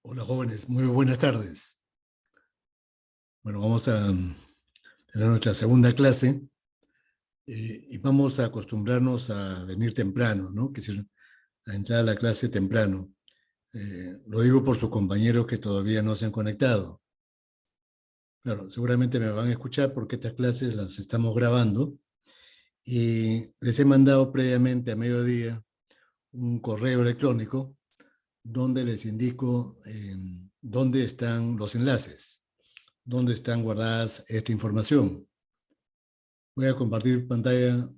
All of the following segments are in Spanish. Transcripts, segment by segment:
Hola jóvenes, muy buenas tardes. Bueno, vamos a tener nuestra segunda clase y vamos a acostumbrarnos a venir temprano, ¿no? Que decir, a entrar a la clase temprano. Lo digo por sus compañeros que todavía no se han conectado. Claro, seguramente me van a escuchar porque estas clases las estamos grabando y les he mandado previamente a mediodía un correo electrónico donde les indico dónde están los enlaces, dónde están guardadas esta información. Voy a compartir pantalla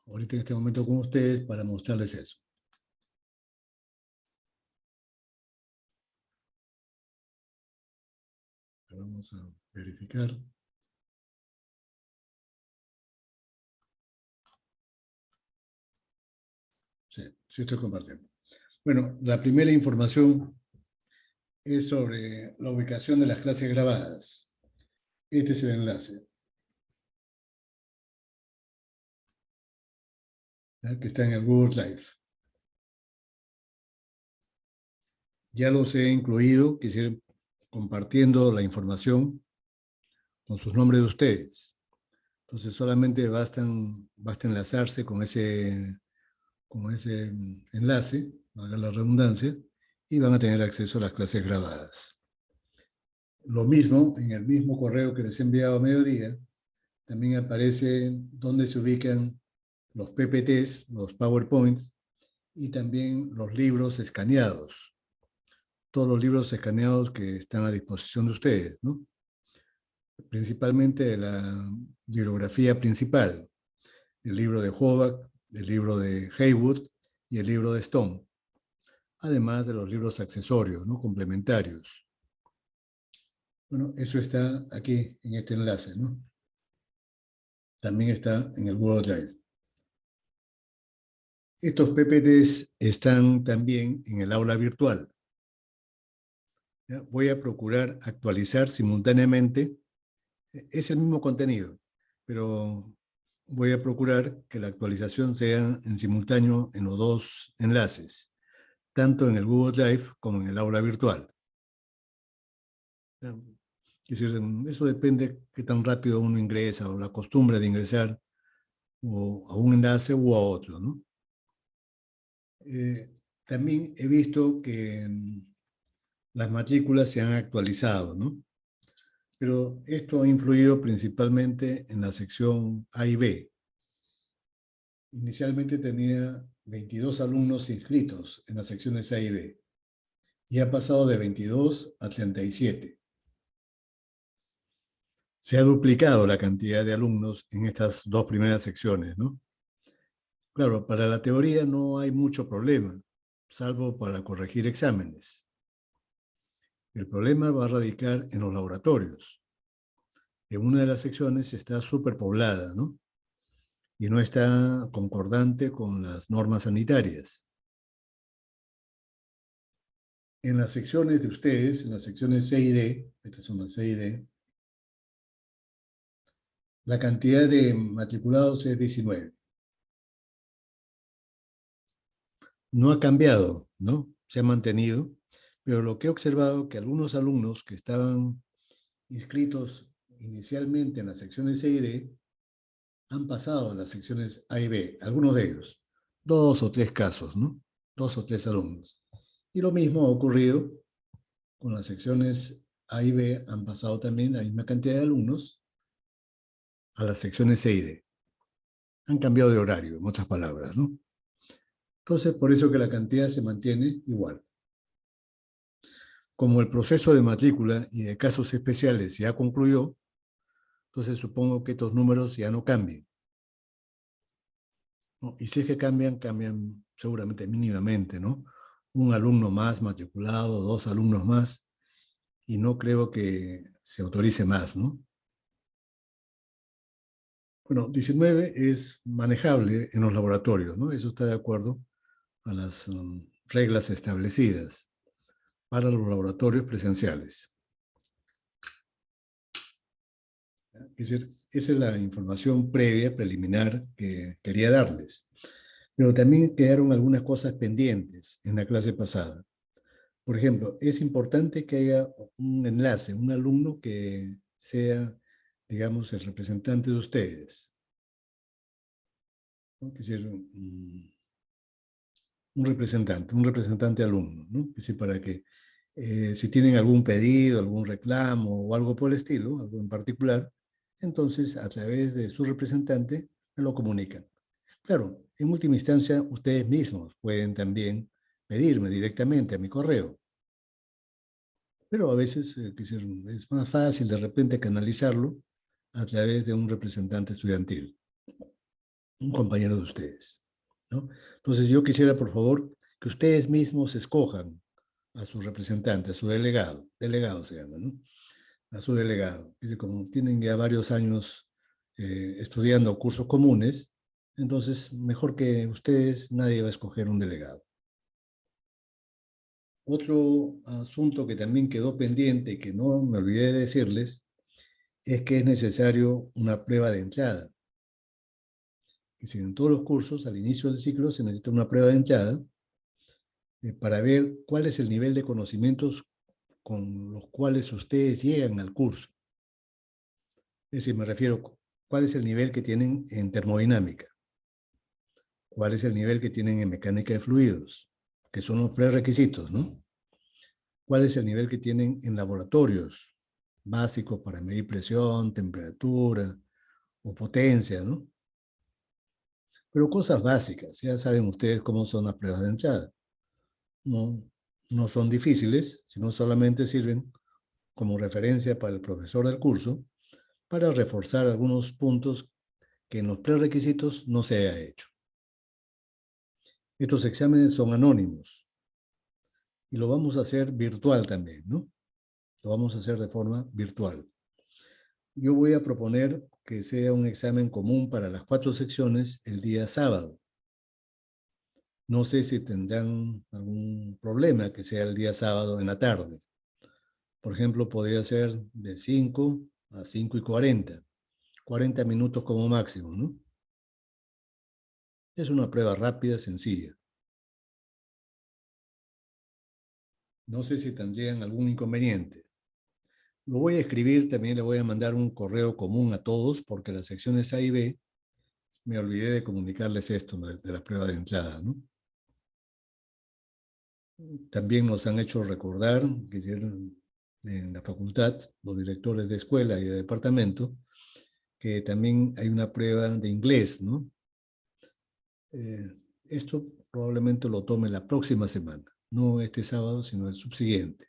ahorita en este momento con ustedes para mostrarles eso. Vamos a verificar. Sí, sí estoy compartiendo. Bueno, la primera información es sobre la ubicación de las clases grabadas. Este es el enlace, ¿ya? Que está en el Google Drive. Ya los he incluido, quisiera compartiendo la información con sus nombres de ustedes. Entonces solamente basta enlazarse con ese enlace, valga la redundancia, y van a tener acceso a las clases grabadas. Lo mismo, en el mismo correo que les he enviado a mediodía, también aparece dónde se ubican los PPTs, los PowerPoints, y también los libros escaneados. Todos los libros escaneados que están a disposición de ustedes, ¿no? Principalmente la bibliografía principal, el libro de Hovack, el libro de Haywood y el libro de Stone, además de los libros accesorios, ¿no? Complementarios. Bueno, eso está aquí en este enlace, ¿no? También está en el Google Drive. Estos PPTs están también en el aula virtual. ¿Ya? Voy a procurar actualizar simultáneamente. Es el mismo contenido, pero voy a procurar que la actualización sea en simultáneo en los dos enlaces, tanto en el Google Drive como en el aula virtual. ¿Ya? Es decir, eso depende qué tan rápido uno ingresa o la costumbre de ingresar o a un enlace u a otro, ¿no? También he visto que las matrículas se han actualizado, ¿no? Pero esto ha influido principalmente en la sección A y B. Inicialmente tenía 22 alumnos inscritos en las secciones A y B y ha pasado de 22 a 37. Se ha duplicado la cantidad de alumnos en estas dos primeras secciones, ¿no? Claro, para la teoría no hay mucho problema, salvo para corregir exámenes. El problema va a radicar en los laboratorios. En una de las secciones está superpoblada, ¿no? Y no está concordante con las normas sanitarias. En las secciones de ustedes, en las secciones C y D, estas son las C y D, la cantidad de matriculados es 19. No ha cambiado, ¿no? Se ha mantenido, pero lo que he observado es que algunos alumnos que estaban inscritos inicialmente en las secciones C y D han pasado a las secciones A y B, algunos de ellos, 2 o 3 casos, ¿no? 2 o 3 alumnos. Y lo mismo ha ocurrido con las secciones A y B, han pasado también la misma cantidad de alumnos a las secciones C y D. Han cambiado de horario, en otras palabras, ¿no? Entonces, por eso que la cantidad se mantiene igual. Como el proceso de matrícula y de casos especiales ya concluyó, entonces supongo que estos números ya no cambian, ¿no? Y si es que cambian, cambian seguramente mínimamente, ¿no? Un alumno más matriculado, 2 alumnos más, y no creo que se autorice más, ¿no? Bueno, 19 es manejable en los laboratorios, ¿no? Eso está de acuerdo a las reglas establecidas para los laboratorios presenciales. Es decir, esa es la información previa, preliminar, que quería darles. Pero también quedaron algunas cosas pendientes en la clase pasada. Por ejemplo, es importante que haya un enlace, un alumno que sea, digamos, el representante de ustedes, ¿no? Que es decir, un representante alumno, ¿no? Es decir, para que si tienen algún pedido, algún reclamo o algo por el estilo, algo en particular, entonces a través de su representante me lo comunican. Claro, en última instancia, ustedes mismos pueden también pedirme directamente a mi correo, pero a veces es más fácil de repente canalizarlo a través de un representante estudiantil, un compañero de ustedes, ¿no? Entonces yo quisiera, por favor, que ustedes mismos escojan a su representante, a su delegado, delegado se llama, ¿no? A su delegado. Dice, como tienen ya varios años estudiando cursos comunes, entonces mejor que ustedes, nadie va a escoger un delegado. Otro asunto que también quedó pendiente y que no me olvidé de decirles es que es necesario una prueba de entrada. Que si en todos los cursos, al inicio del ciclo, se necesita una prueba de entrada para ver cuál es el nivel de conocimientos con los cuales ustedes llegan al curso. Es decir, me refiero, ¿cuál es el nivel que tienen en termodinámica? ¿Cuál es el nivel que tienen en mecánica de fluidos? Que son los prerequisitos, ¿no? ¿Cuál es el nivel que tienen en laboratorios básicos para medir presión, temperatura o potencia, ¿no? Pero cosas básicas, ya saben ustedes cómo son las pruebas de entrada. No, no son difíciles, sino solamente sirven como referencia para el profesor del curso para reforzar algunos puntos que en los prerequisitos no se haya hecho. Estos exámenes son anónimos y lo vamos a hacer virtual también, ¿no? Lo vamos a hacer de forma virtual. Yo voy a proponer que sea un examen común para las 4 secciones el día sábado. No sé si tendrán algún problema que sea el día sábado en la tarde. Por ejemplo, podría ser de 5 a 5:40, 40 minutos como máximo, ¿no? Es una prueba rápida, sencilla. No sé si tendrían algún inconveniente. Lo voy a escribir, también le voy a mandar un correo común a todos, porque las secciones A y B, me olvidé de comunicarles esto de la prueba de entrada, ¿no? También nos han hecho recordar que en la facultad, los directores de escuela y de departamento, que también hay una prueba de inglés, ¿no? Esto probablemente lo tome la próxima semana, no este sábado, sino el subsiguiente,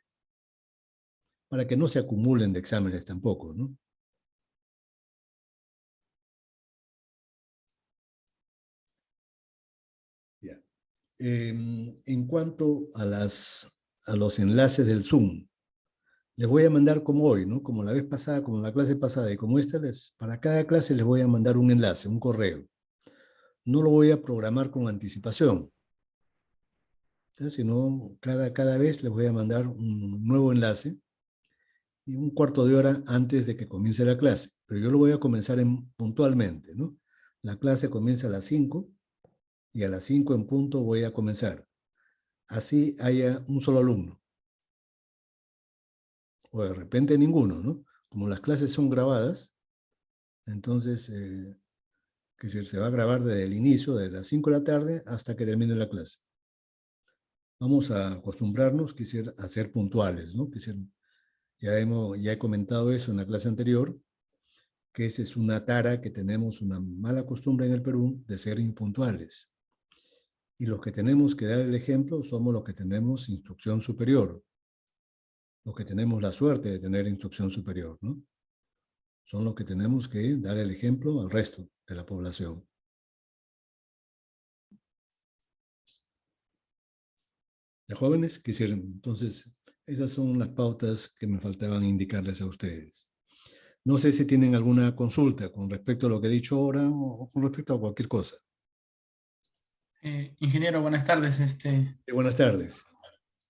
para que no se acumulen de exámenes tampoco, ¿no? Ya. En cuanto a los enlaces del Zoom, les voy a mandar como hoy, ¿no? Como la vez pasada, como la clase pasada, y como esta, para cada clase les voy a mandar un enlace, un correo. No lo voy a programar con anticipación, ¿sí? Sino cada vez les voy a mandar un nuevo enlace y un cuarto de hora antes de que comience la clase. Pero yo lo voy a comenzar puntualmente, ¿no? La clase comienza a las 5 y a las 5 en punto voy a comenzar. Así haya un solo alumno. O de repente ninguno, ¿no? Como las clases son grabadas, entonces, que se va a grabar desde el inicio, de las 5 de la tarde hasta que termine la clase. Vamos a acostumbrarnos, a ser puntuales, ¿no? Ya he comentado eso en la clase anterior, que esa es una tara que tenemos, una mala costumbre en el Perú de ser impuntuales. Y los que tenemos que dar el ejemplo somos los que tenemos instrucción superior, los que tenemos la suerte de tener instrucción superior, ¿no? Son los que tenemos que dar el ejemplo al resto de la población. De jóvenes, quisieran. Entonces, esas son las pautas que me faltaban indicarles a ustedes. No sé si tienen alguna consulta con respecto a lo que he dicho ahora o con respecto a cualquier cosa. Ingeniero, buenas tardes. Buenas tardes.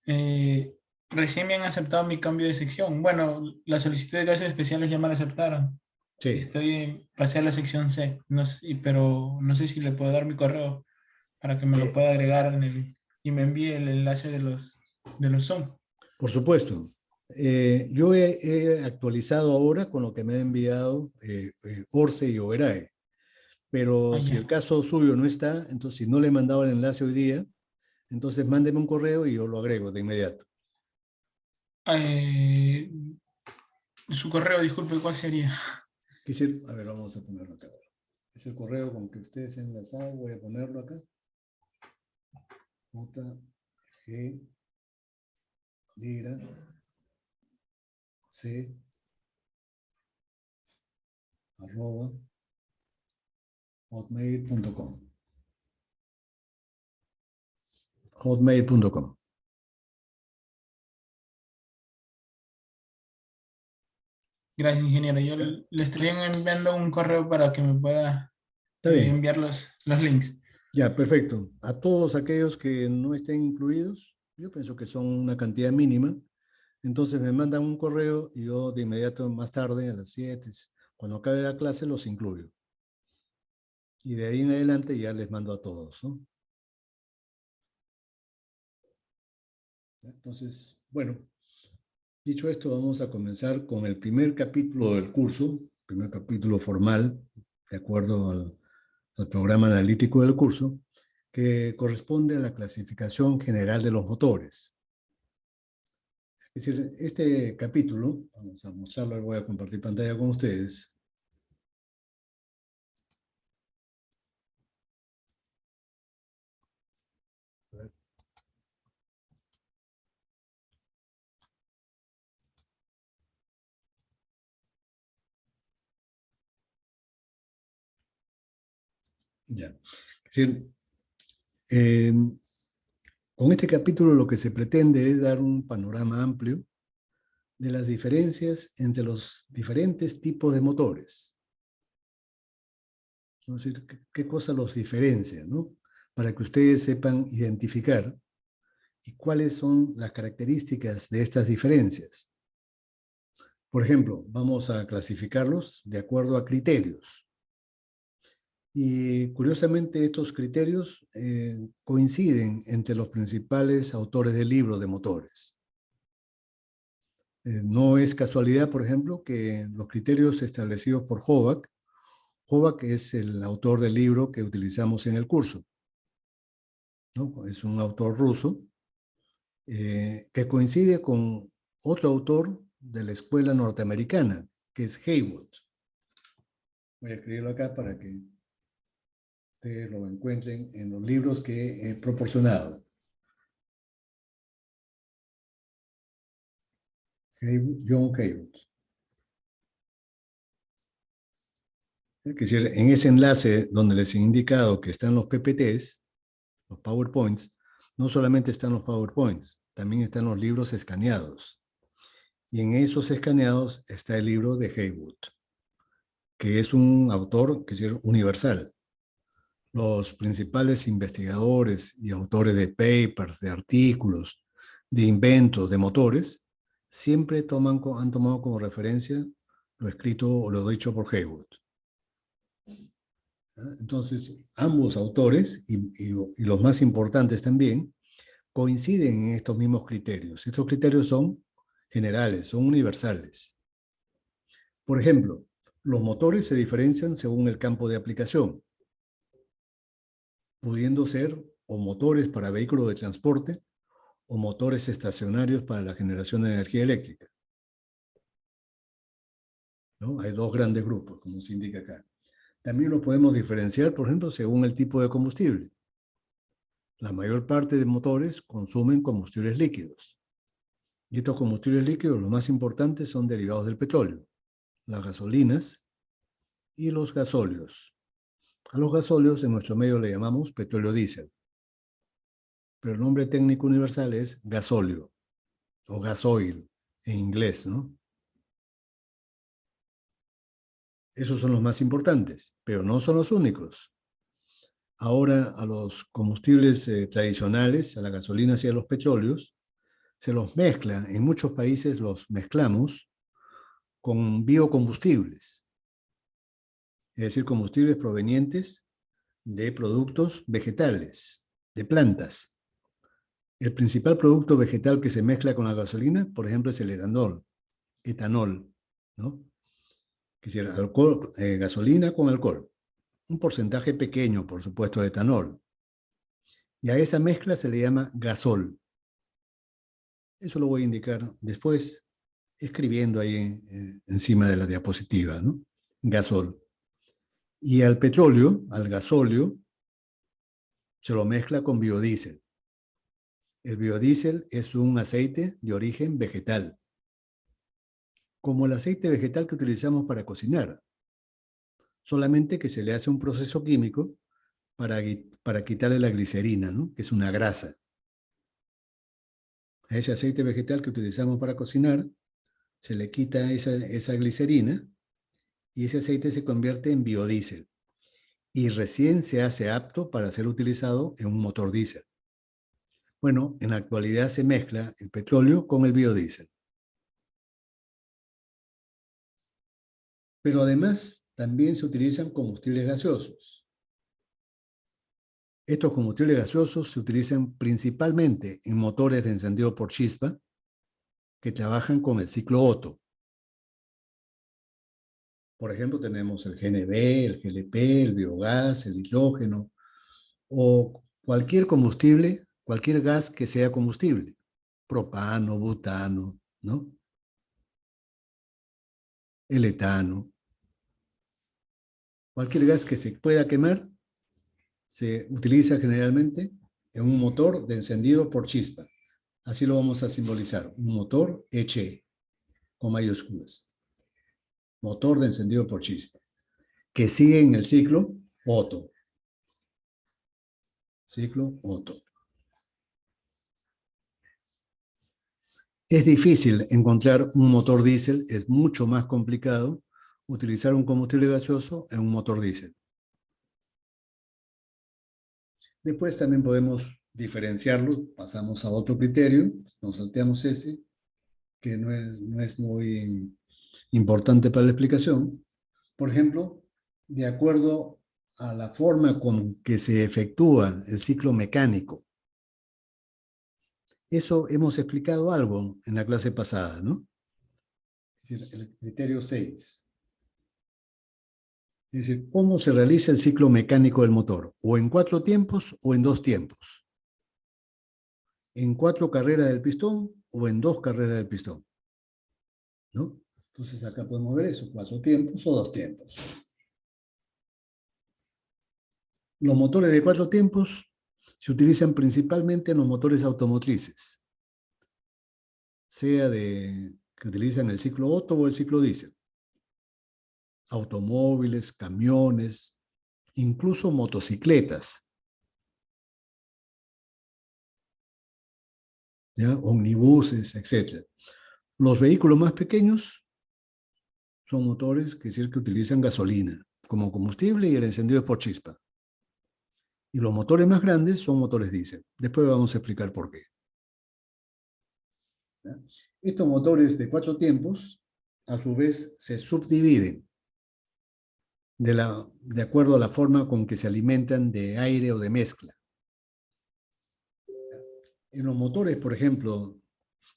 Eh, Recién me han aceptado mi cambio de sección. Bueno, la solicitud de clases especiales ya me la aceptaron. Sí. Pasé a la sección C, no sé, pero no sé si le puedo dar mi correo para que me lo Eh, pueda agregar y me envíe el enlace de los Zoom. Por supuesto. Yo he actualizado ahora con lo que me ha enviado Orce y Overae, Ah, pero si el ya. caso suyo no está, entonces si no le he mandado el enlace hoy día, entonces mándeme un correo y yo lo agrego de inmediato. Eh, Su correo, disculpe, ¿cuál sería? A ver, vamos a ponerlo acá. Es el correo con que ustedes se han enlazado, voy a ponerlo acá. JG Lira C arroba hotmail.com. Hotmail.com. Gracias, ingeniero. Yo le estaría enviando un correo para que me pueda Está bien. enviar los links. Ya, perfecto. A todos aquellos que no estén incluidos, yo pienso que son una cantidad mínima, entonces me mandan un correo y yo de inmediato más tarde, a las 7, cuando acabe la clase, los incluyo. Y de ahí en adelante ya les mando a todos, ¿no? Entonces, bueno, dicho esto, vamos a comenzar con el primer capítulo del curso, primer capítulo formal, de acuerdo al programa analítico del curso, que corresponde a la clasificación general de los motores. Es decir, este capítulo, vamos a mostrarlo, voy a compartir pantalla con ustedes. Ya. Es decir, eh, con este capítulo lo que se pretende es dar un panorama amplio de las diferencias entre los diferentes tipos de motores. Es decir, qué cosa los diferencia, ¿no? Para que ustedes sepan identificar y cuáles son las características de estas diferencias. Por ejemplo, vamos a clasificarlos de acuerdo a criterios. Y curiosamente estos criterios coinciden entre los principales autores de libros de motores. No es casualidad, por ejemplo, que los criterios establecidos por Hovak es el autor del libro que utilizamos en el curso, ¿no? Es un autor ruso que coincide con otro autor de la escuela norteamericana, que es Haywood. Voy a escribirlo acá para que ustedes lo encuentren en los libros que he proporcionado. John Haywood. Es decir, en ese enlace donde les he indicado que están los PPTs, los PowerPoints, no solamente están los PowerPoints, también están los libros escaneados. Y en esos escaneados está el libro de Haywood, que es un autor, que es decir, universal. Los principales investigadores y autores de papers, de artículos, de inventos, de motores, siempre han tomado como referencia lo escrito o lo dicho por Haywood. Entonces, ambos autores, y los más importantes también, coinciden en estos mismos criterios. Estos criterios son generales, son universales. Por ejemplo, los motores se diferencian según el campo de aplicación, pudiendo ser o motores para vehículos de transporte o motores estacionarios para la generación de energía eléctrica, ¿no? Hay dos grandes grupos, como se indica acá. También lo podemos diferenciar, por ejemplo, según el tipo de combustible. La mayor parte de motores consumen combustibles líquidos. Y estos combustibles líquidos, los más importantes, son derivados del petróleo, las gasolinas y los gasóleos. A los gasóleos en nuestro medio le llamamos petróleo diésel, pero el nombre técnico universal es gasóleo o gasoil en inglés, ¿no? Esos son los más importantes, pero no son los únicos. Ahora a los combustibles tradicionales, a la gasolina y a los petróleos, se los mezcla, en muchos países los mezclamos con biocombustibles, es decir, combustibles provenientes de productos vegetales, de plantas. El principal producto vegetal que se mezcla con la gasolina, por ejemplo, es el etanol, ¿no? Que es alcohol, gasolina con alcohol. Un porcentaje pequeño, por supuesto, de etanol. Y a esa mezcla se le llama gasol. Eso lo voy a indicar después, escribiendo ahí encima de la diapositiva, ¿no? Gasol. Y al petróleo, al gasóleo, se lo mezcla con biodiesel. El biodiesel es un aceite de origen vegetal, como el aceite vegetal que utilizamos para cocinar, solamente que se le hace un proceso químico para quitarle la glicerina, ¿no? Que es una grasa. A ese aceite vegetal que utilizamos para cocinar, se le quita esa glicerina y ese aceite se convierte en biodiesel y recién se hace apto para ser utilizado en un motor diésel. Bueno, en la actualidad se mezcla el petróleo con el biodiesel. Pero además también se utilizan combustibles gaseosos. Estos combustibles gaseosos se utilizan principalmente en motores de encendido por chispa que trabajan con el ciclo Otto. Por ejemplo, tenemos el GNV, el GLP, el biogás, el hidrógeno o cualquier combustible, cualquier gas que sea combustible, propano, butano, ¿no? El etano. Cualquier gas que se pueda quemar se utiliza generalmente en un motor de encendido por chispa. Así lo vamos a simbolizar, un motor HE, con mayúsculas. Motor de encendido por chispa, que sigue en el ciclo Otto. Ciclo Otto. Es difícil encontrar un motor diésel, es mucho más complicado utilizar un combustible gaseoso en un motor diésel. Después también podemos diferenciarlo, pasamos a otro criterio, nos salteamos ese, que no es muy importante para la explicación. Por ejemplo, de acuerdo a la forma con que se efectúa el ciclo mecánico. Eso hemos explicado algo en la clase pasada, ¿no? Es decir, el criterio 6. Es decir, cómo se realiza el ciclo mecánico del motor, o en 4 tiempos o en 2 tiempos. En 4 carreras del pistón o en 2 carreras del pistón, ¿no? Entonces acá podemos ver eso, 4 tiempos o 2 tiempos. Los motores de 4 tiempos se utilizan principalmente en los motores automotrices, sea que utilizan el ciclo Otto o el ciclo diésel. Automóviles, camiones, incluso motocicletas, ¿ya? Omnibuses, etc. Los vehículos más pequeños son motores que utilizan gasolina como combustible y el encendido es por chispa. Y los motores más grandes son motores diésel. Después vamos a explicar por qué. ¿Ya? Estos motores de 4 tiempos, a su vez, se subdividen de acuerdo a la forma con que se alimentan de aire o de mezcla. En los motores, por ejemplo,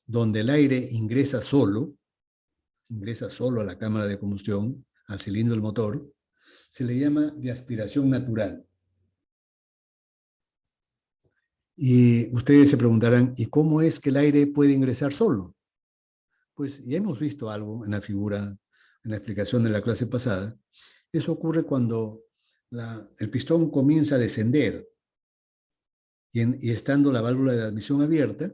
donde el aire ingresa solo a la cámara de combustión, al cilindro del motor, se le llama de aspiración natural. Y ustedes se preguntarán, ¿y cómo es que el aire puede ingresar solo? Pues ya hemos visto algo en la figura, en la explicación de la clase pasada. Eso ocurre cuando el pistón comienza a descender y estando la válvula de admisión abierta,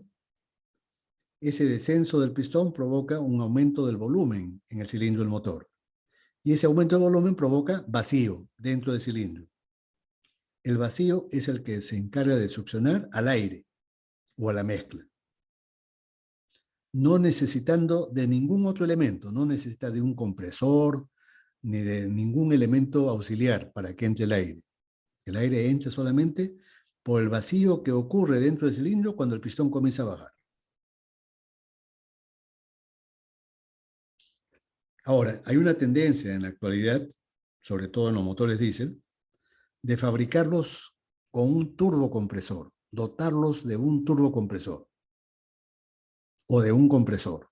ese descenso del pistón provoca un aumento del volumen en el cilindro del motor. Y ese aumento de volumen provoca vacío dentro del cilindro. El vacío es el que se encarga de succionar al aire o a la mezcla. No necesitando de ningún otro elemento, no necesita de un compresor ni de ningún elemento auxiliar para que entre el aire. El aire entra solamente por el vacío que ocurre dentro del cilindro cuando el pistón comienza a bajar. Ahora, hay una tendencia en la actualidad, sobre todo en los motores diésel, de fabricarlos con un turbocompresor. dotarlos de un turbocompresor o de un compresor.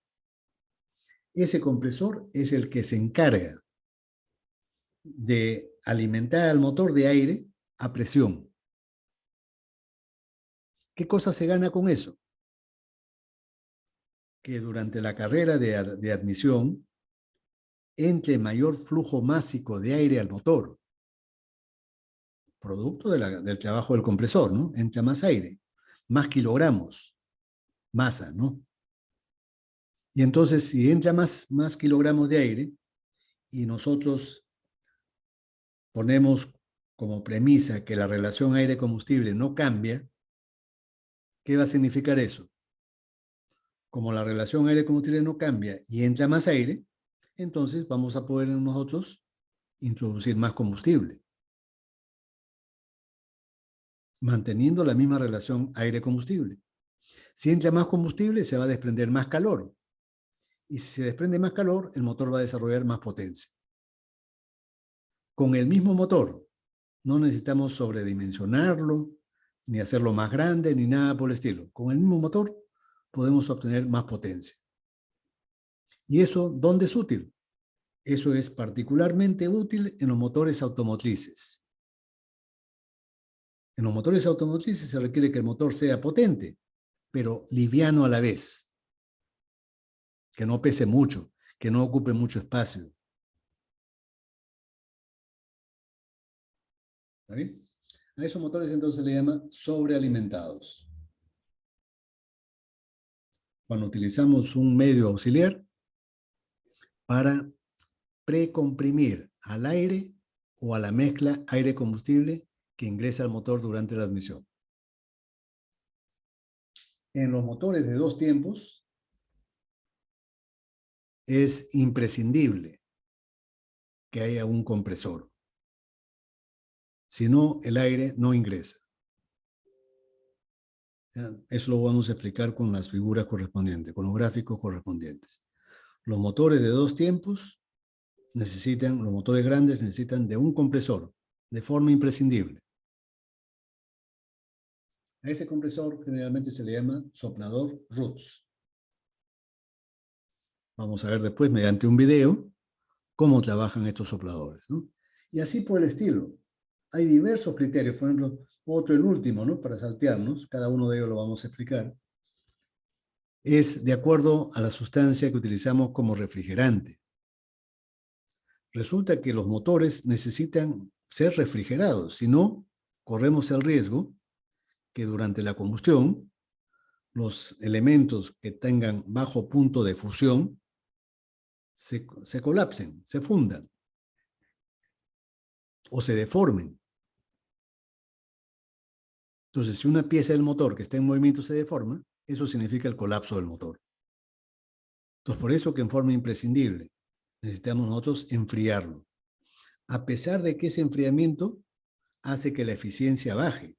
Ese compresor es el que se encarga de alimentar al motor de aire a presión. ¿Qué cosa se gana con eso? Que durante la carrera de admisión entre mayor flujo másico de aire al motor, producto del trabajo del compresor, ¿no? Entra más aire, más kilogramos, masa, ¿no? Y entonces, si entra más kilogramos de aire y nosotros ponemos como premisa que la relación aire-combustible no cambia, ¿qué va a significar eso? Como la relación aire-combustible no cambia y entra más aire, entonces vamos a poder nosotros introducir más combustible, manteniendo la misma relación aire-combustible. Si entra más combustible, se va a desprender más calor. Y si se desprende más calor, el motor va a desarrollar más potencia. Con el mismo motor, no necesitamos sobredimensionarlo, ni hacerlo más grande, ni nada por el estilo. Con el mismo motor podemos obtener más potencia. ¿Y eso dónde es útil? Eso es particularmente útil en los motores automotrices. En los motores automotrices se requiere que el motor sea potente, pero liviano a la vez. Que no pese mucho, que no ocupe mucho espacio. ¿Está bien? A esos motores entonces le llama sobrealimentados. Cuando utilizamos un medio auxiliar para precomprimir al aire o a la mezcla aire-combustible que ingresa al motor durante la admisión. En los motores de 2 tiempos es imprescindible que haya un compresor. Si no, el aire no ingresa. Eso lo vamos a explicar con las figuras correspondientes, con los gráficos correspondientes. Los motores de 2 tiempos los motores grandes necesitan de un compresor, de forma imprescindible. A ese compresor generalmente se le llama soplador Roots. Vamos a ver después, mediante un video, cómo trabajan estos sopladores, ¿no? Y así por el estilo. Hay diversos criterios, por ejemplo, el último, ¿no? Para saltearnos, cada uno de ellos lo vamos a explicar, es de acuerdo a la sustancia que utilizamos como refrigerante. Resulta que los motores necesitan ser refrigerados, si no, corremos el riesgo que durante la combustión los elementos que tengan bajo punto de fusión se colapsen, se fundan o se deformen. Entonces, si una pieza del motor que está en movimiento se deforma, eso significa el colapso del motor. Entonces, por eso que en forma imprescindible necesitamos nosotros enfriarlo. A pesar de que ese enfriamiento hace que la eficiencia baje.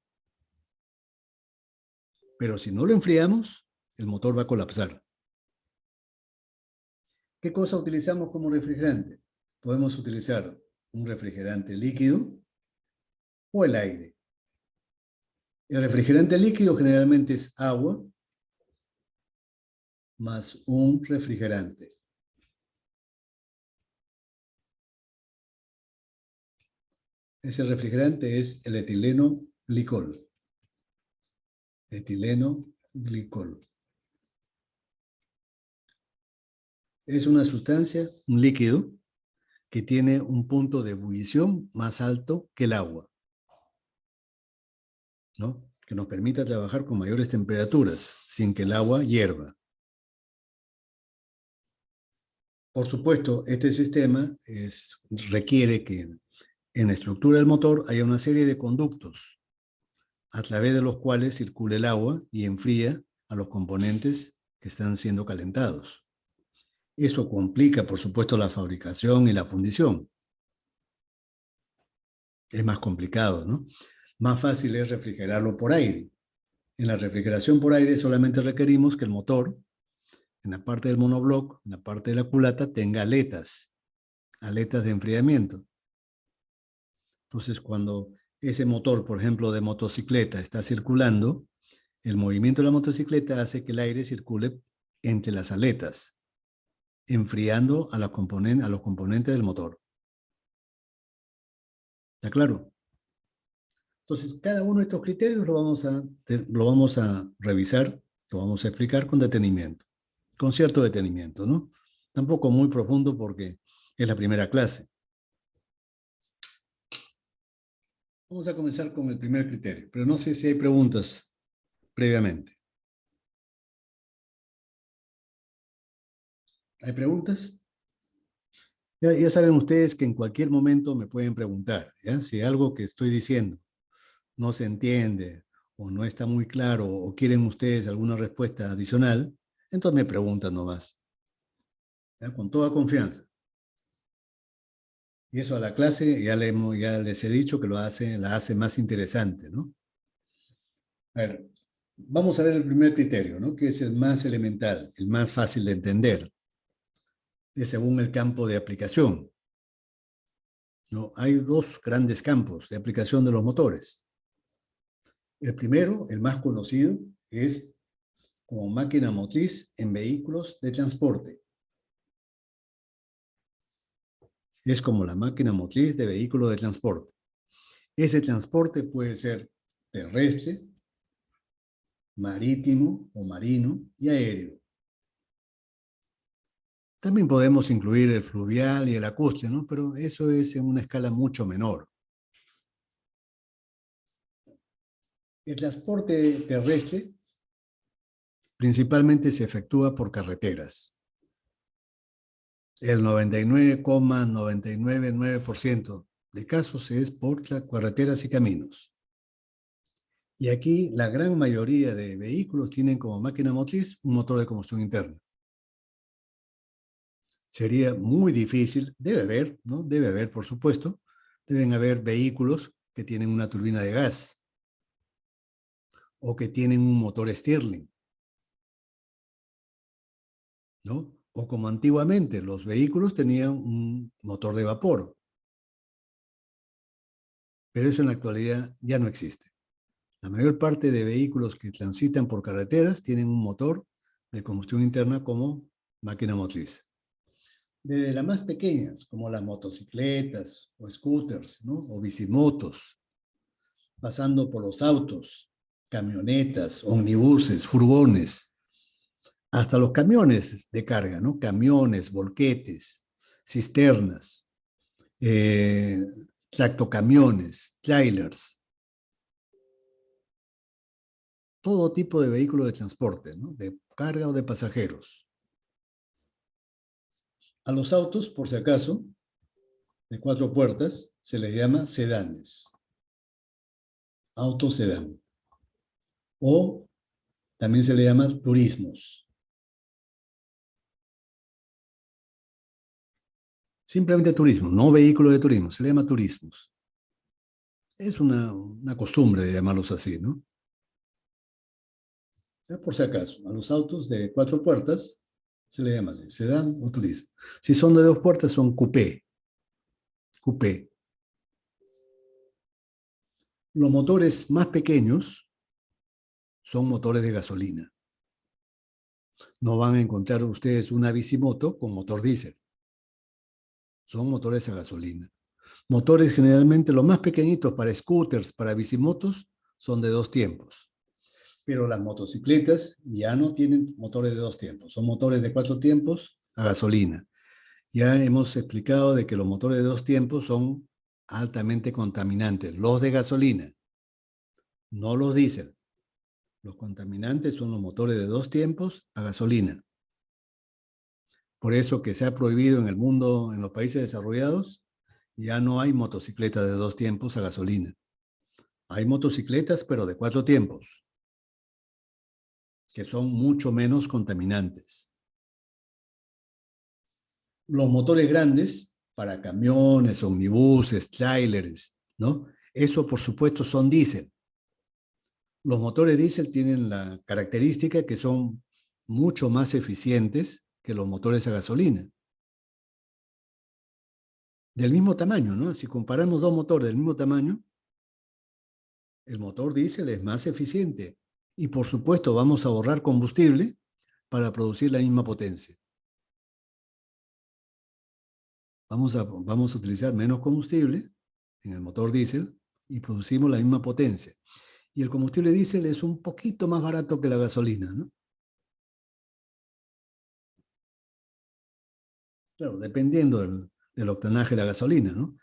Pero si no lo enfriamos, el motor va a colapsar. ¿Qué cosa utilizamos como refrigerante? Podemos utilizar un refrigerante líquido o el aire. El refrigerante líquido generalmente es agua más un refrigerante. Ese refrigerante es el etileno glicol. Etileno glicol. Es una sustancia, un líquido, que tiene un punto de ebullición más alto que el agua, ¿no? Que nos permita trabajar con mayores temperaturas, sin que el agua hierva. Por supuesto, este sistema requiere que en la estructura del motor haya una serie de conductos a través de los cuales circula el agua y enfría a los componentes que están siendo calentados. Eso complica, por supuesto, la fabricación y la fundición. Es más complicado, ¿no? Más fácil es refrigerarlo por aire. En la refrigeración por aire solamente requerimos que el motor, en la parte del monobloc, en la parte de la culata, tenga aletas de enfriamiento. Entonces, cuando ese motor, por ejemplo, de motocicleta está circulando, El movimiento de la motocicleta hace que el aire circule entre las aletas, enfriando a los componentes del motor. ¿Está claro? Entonces, cada uno de estos criterios lo vamos a revisar, lo vamos a explicar con detenimiento, con cierto detenimiento, ¿no? Tampoco muy profundo porque es la primera clase. Vamos a comenzar con el primer criterio, pero no sé si hay preguntas previamente. ¿Hay preguntas? Ya saben ustedes que en cualquier momento me pueden preguntar, ¿ya? Si algo que estoy diciendo no se entiende o no está muy claro o quieren ustedes alguna respuesta adicional, entonces me preguntan nomás, ¿ya? Con toda confianza. Y eso a la clase ya les he dicho que la hace más interesante, ¿no? A ver, vamos a ver el primer criterio, ¿no? Que es el más elemental, el más fácil de entender, es según el campo de aplicación, ¿no? Hay dos grandes campos de aplicación de los motores. El primero, el más conocido, es como máquina motriz en vehículos de transporte. Es como la máquina motriz de vehículos de transporte. Ese transporte puede ser terrestre, marítimo o marino y aéreo. También podemos incluir el fluvial y el lacustre, ¿no? Pero eso es en una escala mucho menor. El transporte terrestre principalmente se efectúa por carreteras. El 99,999% de casos es por carreteras y caminos. Y aquí la gran mayoría de vehículos tienen como máquina motriz un motor de combustión interna. Sería muy difícil, debe haber, ¿no? Debe haber, por supuesto, deben haber vehículos que tienen una turbina de gas o que tienen un motor Stirling, ¿no? O como antiguamente los vehículos tenían un motor de vapor. Pero eso en la actualidad ya no existe. La mayor parte de vehículos que transitan por carreteras tienen un motor de combustión interna como máquina motriz. Desde las más pequeñas, como las motocicletas o scooters, ¿no? O bicimotos, pasando por los autos, camionetas, omnibuses, furgones, hasta los camiones de carga, ¿no? Camiones, volquetes, cisternas, tractocamiones, trailers, todo tipo de vehículo de transporte, ¿no? De carga o de pasajeros. A los autos, por si acaso, de 4 puertas, se les llama sedanes, autosedán, o también se le llama turismos. Simplemente turismo, no vehículo de turismo, se le llama turismos. Es una costumbre de llamarlos así, ¿no? Por si acaso, a los autos de 4 puertas se le llama así, sedán o turismo. Si son de 2 puertas, son coupé. Coupé. Los motores más pequeños son motores de gasolina. No van a encontrar ustedes una bicimoto con motor diésel. Son motores a gasolina. Motores generalmente los más pequeñitos para scooters, para bicimotos, son de 2 tiempos. Pero las motocicletas ya no tienen motores de 2 tiempos, son motores de 4 tiempos a gasolina. Ya hemos explicado de que los motores de 2 tiempos son altamente contaminantes, los de gasolina, no los diésel. Los contaminantes son los motores de 2 tiempos a gasolina. Por eso que se ha prohibido en el mundo, en los países desarrollados, ya no hay motocicletas de 2 tiempos a gasolina. Hay motocicletas, pero de 4 tiempos, que son mucho menos contaminantes. Los motores grandes, para camiones, omnibuses, trailers, ¿no? Eso, por supuesto, son diésel. Los motores diésel tienen la característica que son mucho más eficientes que los motores a gasolina. Del mismo tamaño, ¿no? Si comparamos dos motores del mismo tamaño, el motor diésel es más eficiente Y por supuesto vamos a ahorrar combustible para producir la misma potencia. Vamos a utilizar menos combustible en el motor diésel y producimos la misma potencia. Y el combustible diésel es un poquito más barato que la gasolina, ¿no? Claro, dependiendo del octanaje de la gasolina, ¿no?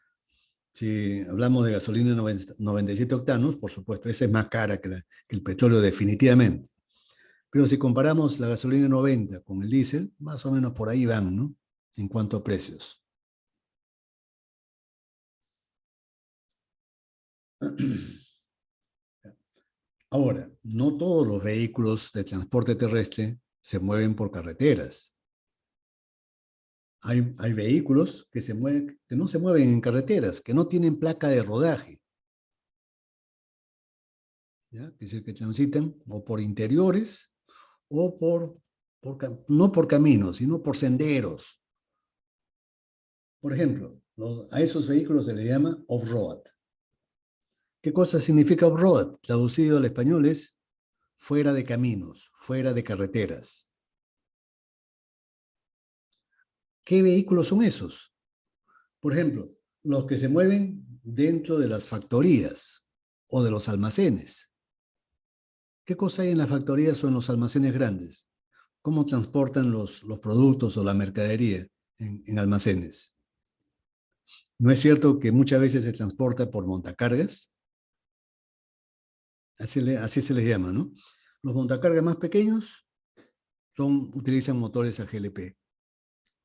Si hablamos de gasolina 97 octanos, por supuesto, esa es más cara que el petróleo definitivamente. Pero si comparamos la gasolina 90 con el diésel, más o menos por ahí van, ¿no? En cuanto a precios. Ahora, no todos los vehículos de transporte terrestre se mueven por carreteras. Hay vehículos que no se mueven en carreteras, que no tienen placa de rodaje. ¿Ya? Es decir, que transitan o por interiores o no por caminos, sino por senderos. Por ejemplo, a esos vehículos se les llama off-road. ¿Qué cosa significa off-road? Traducido al español es fuera de caminos, fuera de carreteras. ¿Qué vehículos son esos? Por ejemplo, los que se mueven dentro de las factorías o de los almacenes. ¿Qué cosa hay en las factorías o en los almacenes grandes? ¿Cómo transportan los productos o la mercadería en almacenes? ¿No es cierto que muchas veces se transporta por montacargas? Así se les llama, ¿no? Los montacargas más pequeños utilizan motores a GLP.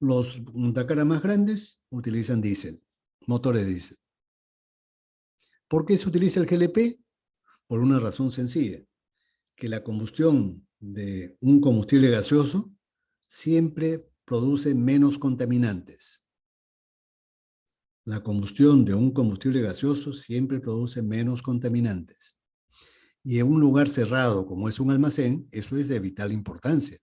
Los montacargas más grandes utilizan diésel, motores diésel. ¿Por qué se utiliza el GLP? Por una razón sencilla, que la combustión de un combustible gaseoso siempre produce menos contaminantes. La combustión de un combustible gaseoso siempre produce menos contaminantes. Y en un lugar cerrado como es un almacén, eso es de vital importancia.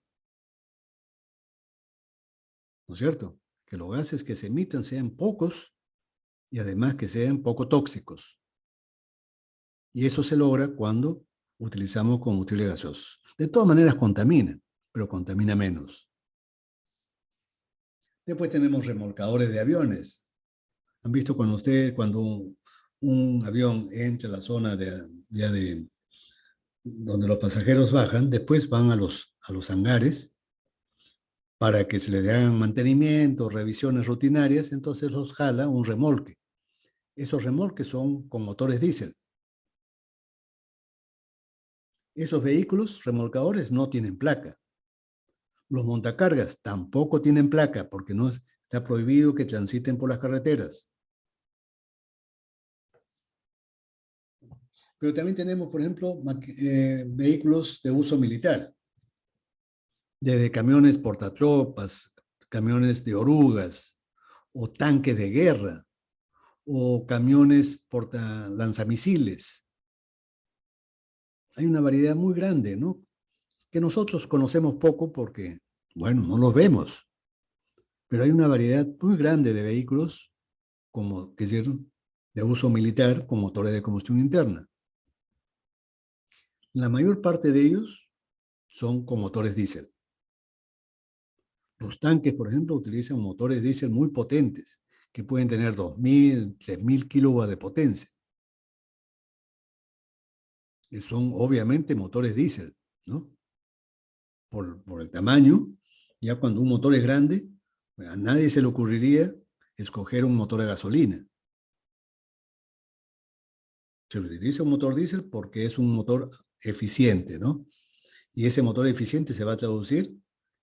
¿No es cierto? Que los gases que se emitan sean pocos y además que sean poco tóxicos. Y eso se logra cuando utilizamos combustibles gaseosos. De todas maneras contamina, pero contamina menos. Después tenemos remolcadores de aviones. ¿Han visto cuando un avión entra a la zona donde los pasajeros bajan, después van a los hangares para que se les hagan mantenimiento, revisiones rutinarias, entonces los jala un remolque. Esos remolques son con motores diésel. Esos vehículos remolcadores no tienen placa. Los montacargas tampoco tienen placa porque está prohibido que transiten por las carreteras. Pero también tenemos, por ejemplo, vehículos de uso militar, desde camiones portatropas, camiones de orugas, o tanques de guerra, o camiones portalanzamisiles. Hay una variedad muy grande, ¿no? Que nosotros conocemos poco porque, bueno, no los vemos. Pero hay una variedad muy grande de vehículos, que es decir, de uso militar con motores de combustión interna. La mayor parte de ellos son con motores diésel. Los tanques, por ejemplo, utilizan motores diésel muy potentes, que pueden tener 2.000, 3.000 kilowatts de potencia. Y son obviamente motores diésel, ¿no? Por el tamaño, ya cuando un motor es grande, a nadie se le ocurriría escoger un motor de gasolina. Se utiliza un motor diésel porque es un motor eficiente, ¿no? Y ese motor eficiente se va a traducir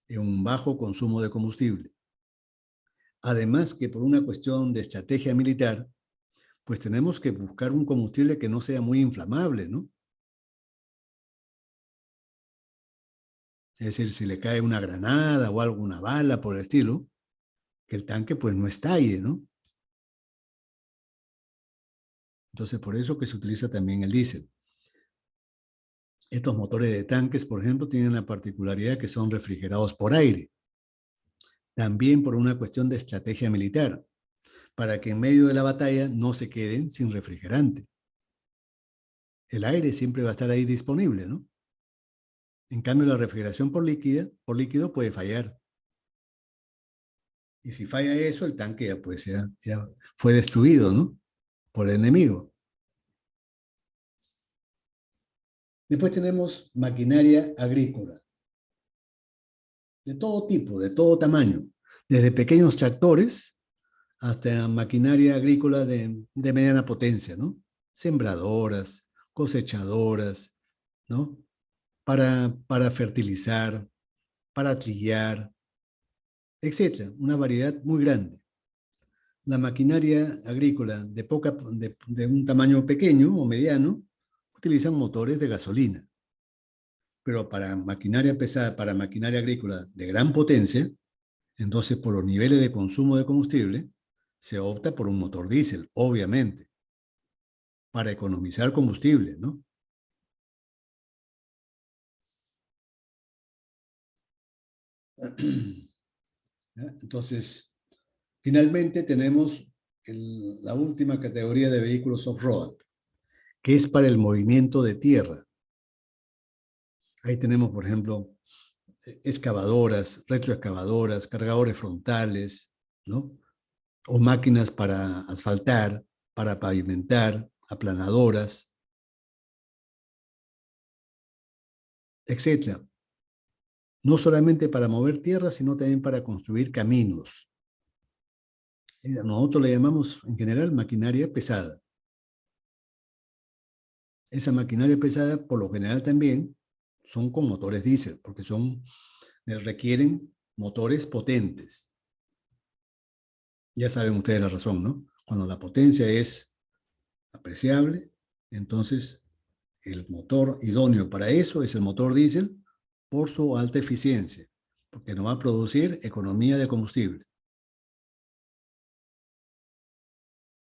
en un bajo consumo de combustible. Además que por una cuestión de estrategia militar, pues tenemos que buscar un combustible que no sea muy inflamable, ¿no? Es decir, si le cae una granada o alguna bala por el estilo, que el tanque pues no estalle, ¿no? Entonces, por eso que se utiliza también el diésel. Estos motores de tanques, por ejemplo, tienen la particularidad que son refrigerados por aire. También por una cuestión de estrategia militar, para que en medio de la batalla no se queden sin refrigerante. El aire siempre va a estar ahí disponible, ¿no? En cambio, la refrigeración por líquido puede fallar. Y si falla eso, el tanque ya, pues, ya fue destruido, ¿no? Por el enemigo. Después tenemos maquinaria agrícola. De todo tipo, de todo tamaño. Desde pequeños tractores hasta maquinaria agrícola de mediana potencia, ¿no? Sembradoras, cosechadoras, ¿no? Para fertilizar, para trillar, etcétera. Una variedad muy grande. La maquinaria agrícola de un tamaño pequeño o mediano utilizan motores de gasolina. Pero para maquinaria pesada, para maquinaria agrícola de gran potencia, entonces por los niveles de consumo de combustible, se opta por un motor diésel, obviamente, para economizar combustible, ¿no? Entonces, finalmente tenemos la última categoría de vehículos off-road, que es para el movimiento de tierra. Ahí tenemos, por ejemplo, excavadoras, retroexcavadoras, cargadores frontales, ¿no? O máquinas para asfaltar, para pavimentar, aplanadoras, etcétera. No solamente para mover tierra, sino también para construir caminos. Nosotros le llamamos en general maquinaria pesada. Esa maquinaria pesada, por lo general también, son con motores diésel, porque requieren motores potentes. Ya saben ustedes la razón, ¿no? Cuando la potencia es apreciable, entonces el motor idóneo para eso es el motor diésel por su alta eficiencia, porque nos va a producir economía de combustible.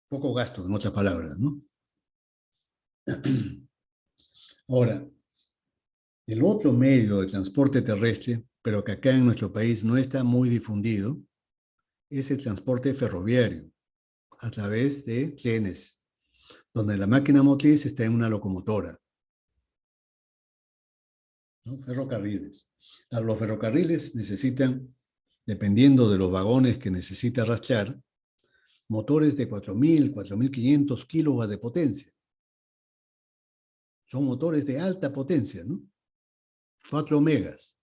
Poco gasto, en otras palabras, ¿no? Ahora, el otro medio de transporte terrestre, pero que acá en nuestro país no está muy difundido, es el transporte ferroviario a través de trenes, donde la máquina motriz está en una locomotora, ¿no? Ferrocarriles. Los ferrocarriles necesitan, dependiendo de los vagones que necesita arrastrar, motores de 4.000, 4.500 kilowatts de potencia. Son motores de alta potencia, ¿no? 4 megas.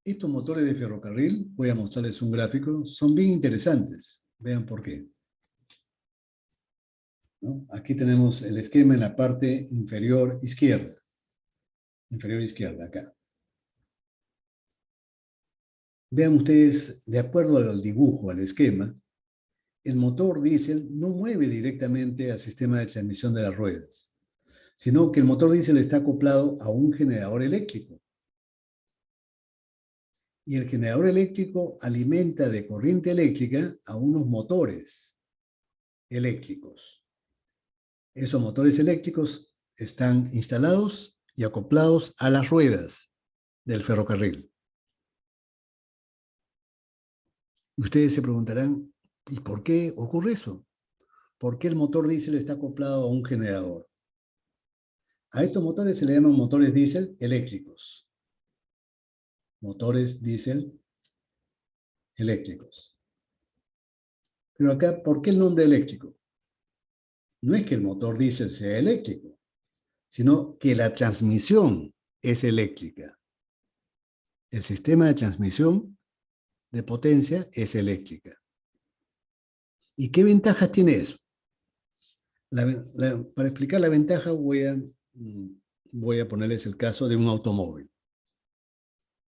Estos motores de ferrocarril, voy a mostrarles un gráfico, son bien interesantes. Vean por qué, ¿no? Aquí tenemos el esquema en la parte inferior izquierda. Inferior izquierda, acá. Vean ustedes, de acuerdo al dibujo, al esquema, el motor diésel no mueve directamente al sistema de transmisión de las ruedas, sino que el motor diésel está acoplado a un generador eléctrico. Y el generador eléctrico alimenta de corriente eléctrica a unos motores eléctricos. Esos motores eléctricos están instalados y acoplados a las ruedas del ferrocarril. Y ustedes se preguntarán, ¿y por qué ocurre eso? ¿Por qué el motor diésel está acoplado a un generador? A estos motores se le llaman motores diésel eléctricos. Motores diésel eléctricos. Pero acá, ¿por qué el nombre eléctrico? No es que el motor diésel sea eléctrico, sino que la transmisión es eléctrica. El sistema de transmisión de potencia es eléctrica. ¿Y qué ventajas tiene eso? Para explicar la ventaja voy a ponerles el caso de un automóvil.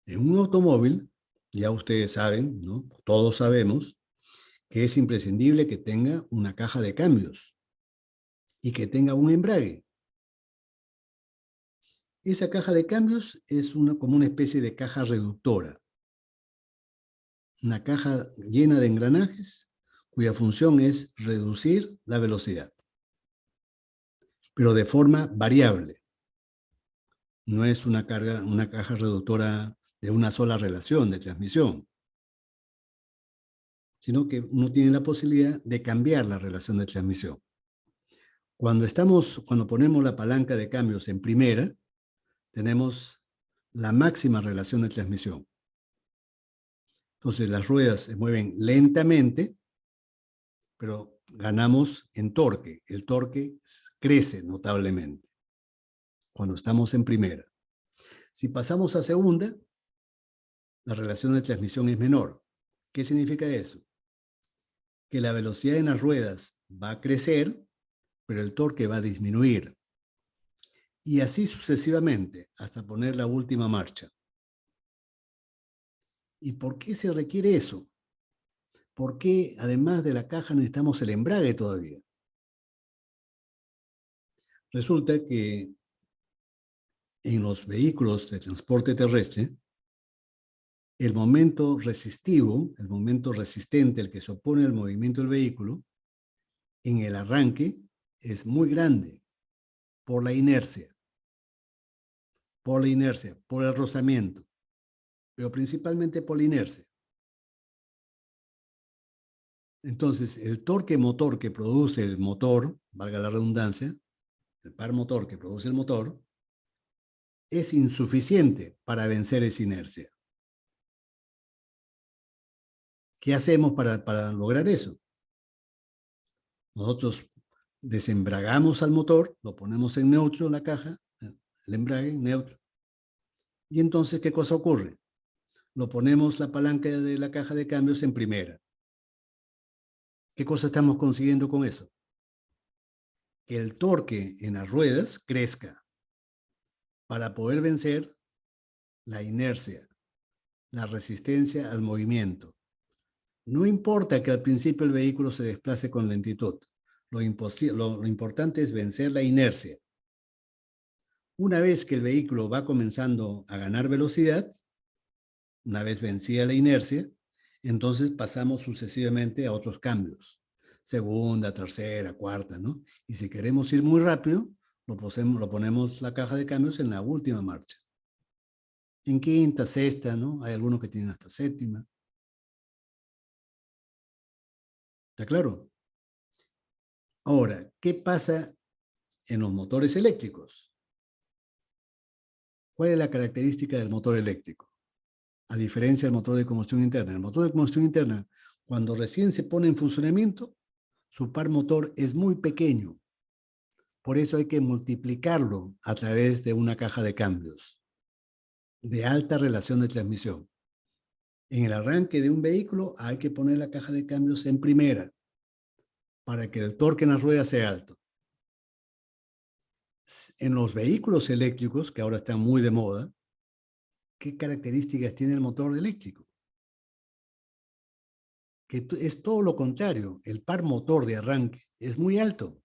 En un automóvil, ya ustedes saben, ¿no? Todos sabemos que es imprescindible que tenga una caja de cambios y que tenga un embrague. Esa caja de cambios es como una especie de caja reductora. Una caja llena de engranajes cuya función es reducir la velocidad, pero de forma variable. No es una caja reductora de una sola relación de transmisión, sino que uno tiene la posibilidad de cambiar la relación de transmisión. Cuando ponemos la palanca de cambios en primera, tenemos la máxima relación de transmisión. Entonces las ruedas se mueven lentamente, pero ganamos en torque. El torque crece notablemente cuando estamos en primera. Si pasamos a segunda, la relación de transmisión es menor. ¿Qué significa eso? Que la velocidad en las ruedas va a crecer, pero el torque va a disminuir. Y así sucesivamente, hasta poner la última marcha. ¿Y por qué se requiere eso? ¿Por qué, además de la caja, necesitamos el embrague todavía? Resulta que en los vehículos de transporte terrestre, el momento resistivo, el momento resistente, el que se opone al movimiento del vehículo, en el arranque es muy grande por la inercia, por el rozamiento, pero principalmente por la inercia. Entonces, el torque motor que produce el motor, valga la redundancia, el par motor que produce el motor, es insuficiente para vencer esa inercia. ¿Qué hacemos para lograr eso? Nosotros desembragamos al motor, lo ponemos en neutro en la caja, el embrague en neutro. Y entonces, ¿qué cosa ocurre? Lo ponemos la palanca de la caja de cambios en primera. ¿Qué cosa estamos consiguiendo con eso? Que el torque en las ruedas crezca para poder vencer la inercia, la resistencia al movimiento. No importa que al principio el vehículo se desplace con lentitud. Lo importante es vencer la inercia. Una vez que el vehículo va comenzando a ganar velocidad, una vez vencida la inercia, entonces pasamos sucesivamente a otros cambios. Segunda, tercera, cuarta, ¿no? Y si queremos ir muy rápido, lo ponemos la caja de cambios en la última marcha. En quinta, sexta, ¿no? Hay algunos que tienen hasta séptima. ¿Está claro? Ahora, ¿qué pasa en los motores eléctricos? ¿Cuál es la característica del motor eléctrico? A diferencia del motor de combustión interna. El motor de combustión interna, cuando recién se pone en funcionamiento, su par motor es muy pequeño. Por eso hay que multiplicarlo a través de una caja de cambios de alta relación de transmisión. En el arranque de un vehículo hay que poner la caja de cambios en primera para que el torque en las ruedas sea alto. En los vehículos eléctricos, que ahora están muy de moda, ¿qué características tiene el motor eléctrico? Que es todo lo contrario. El par motor de arranque es muy alto.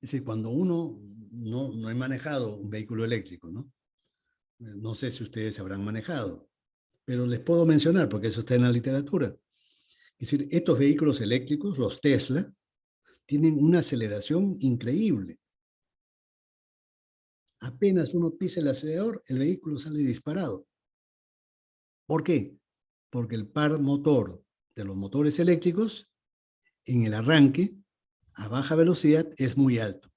Es decir, cuando uno no ha manejado un vehículo eléctrico, ¿no? No sé si ustedes habrán manejado, pero les puedo mencionar, porque eso está en la literatura. Es decir, estos vehículos eléctricos, los Tesla, tienen una aceleración increíble. Apenas uno pisa el acelerador, el vehículo sale disparado. ¿Por qué? Porque el par motor de los motores eléctricos, en el arranque, a baja velocidad, es muy alto.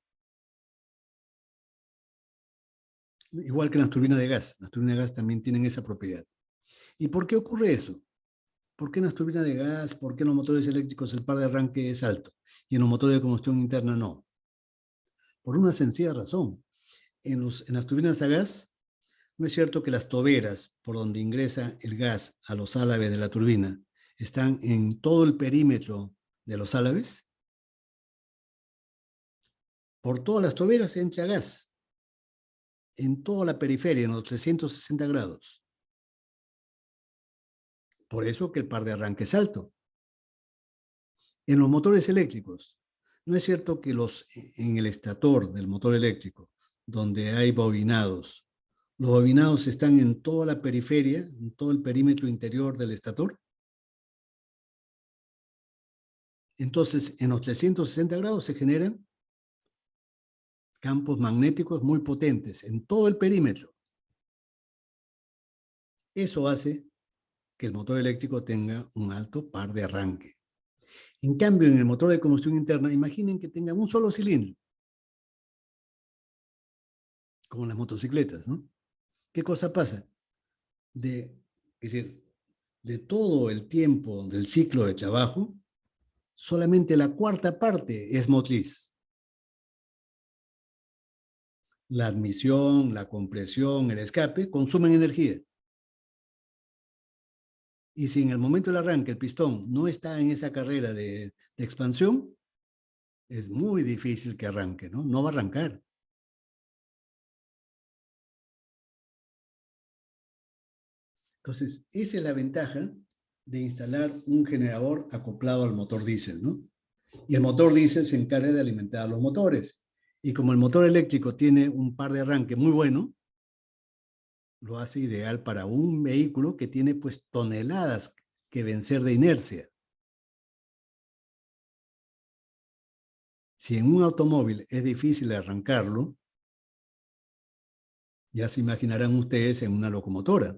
Igual que las turbinas de gas. Las turbinas de gas también tienen esa propiedad. ¿Y por qué ocurre eso? ¿Por qué en las turbinas de gas, por qué en los motores eléctricos el par de arranque es alto y en los motores de combustión interna no? Por una sencilla razón. En las turbinas a gas, no es cierto que las toberas por donde ingresa el gas a los álabes de la turbina están en todo el perímetro de los álabes. Por todas las toberas entra gas, en toda la periferia, en los 360 grados. Por eso que el par de arranque es alto. En los motores eléctricos, no es cierto que en el estator del motor eléctrico, donde hay bobinados, los bobinados están en toda la periferia, en todo el perímetro interior del estator. Entonces, en los 360 grados se generan campos magnéticos muy potentes en todo el perímetro. Eso hace que el motor eléctrico tenga un alto par de arranque. En cambio, en el motor de combustión interna, imaginen que tengan un solo cilindro, como las motocicletas, ¿no? ¿Qué cosa pasa? Es decir, de todo el tiempo del ciclo de trabajo, solamente la cuarta parte es motriz. La admisión, la compresión, el escape consumen energía. Y si en el momento del arranque el pistón no está en esa carrera de expansión, es muy difícil que arranque, ¿no? No va a arrancar. Entonces, esa es la ventaja de instalar un generador acoplado al motor diésel, ¿no? Y el motor diésel se encarga de alimentar los motores. Y como el motor eléctrico tiene un par de arranque muy bueno, lo hace ideal para un vehículo que tiene pues toneladas que vencer de inercia. Si en un automóvil es difícil arrancarlo, ya se imaginarán ustedes en una locomotora.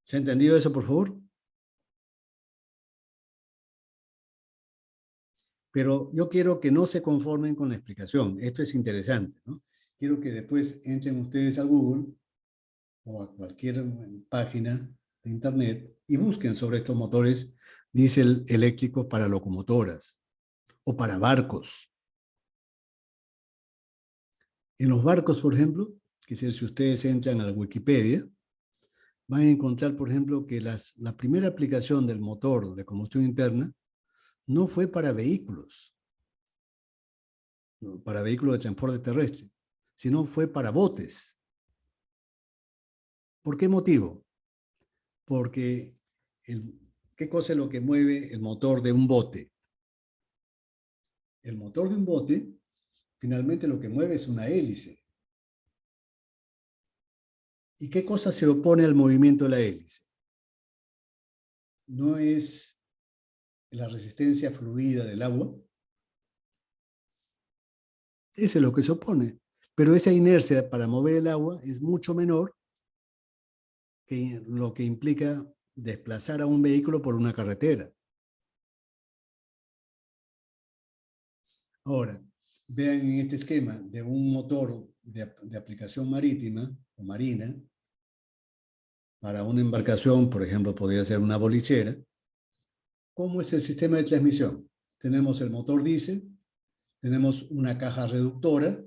¿Se ha entendido eso, por favor? Pero yo quiero que no se conformen con la explicación. Esto es interesante, ¿no? Quiero que después entren ustedes a Google o a cualquier página de internet y busquen sobre estos motores diésel eléctricos para locomotoras o para barcos. En los barcos, por ejemplo, que si ustedes entran a la Wikipedia, van a encontrar, por ejemplo, que la primera aplicación del motor de combustión interna no fue para vehículos de transporte terrestre, sino fue para botes. ¿Por qué motivo? Porque ¿qué cosa es lo que mueve el motor de un bote? El motor de un bote, finalmente lo que mueve es una hélice. ¿Y qué cosa se opone al movimiento de la hélice? No es la resistencia fluida del agua. Eso es lo que se opone. Pero esa inercia para mover el agua es mucho menor que lo que implica desplazar a un vehículo por una carretera. Ahora, vean en este esquema de un motor de aplicación marítima o marina, para una embarcación, por ejemplo, podría ser una bolichera, ¿cómo es el sistema de transmisión? Tenemos el motor diésel, tenemos una caja reductora,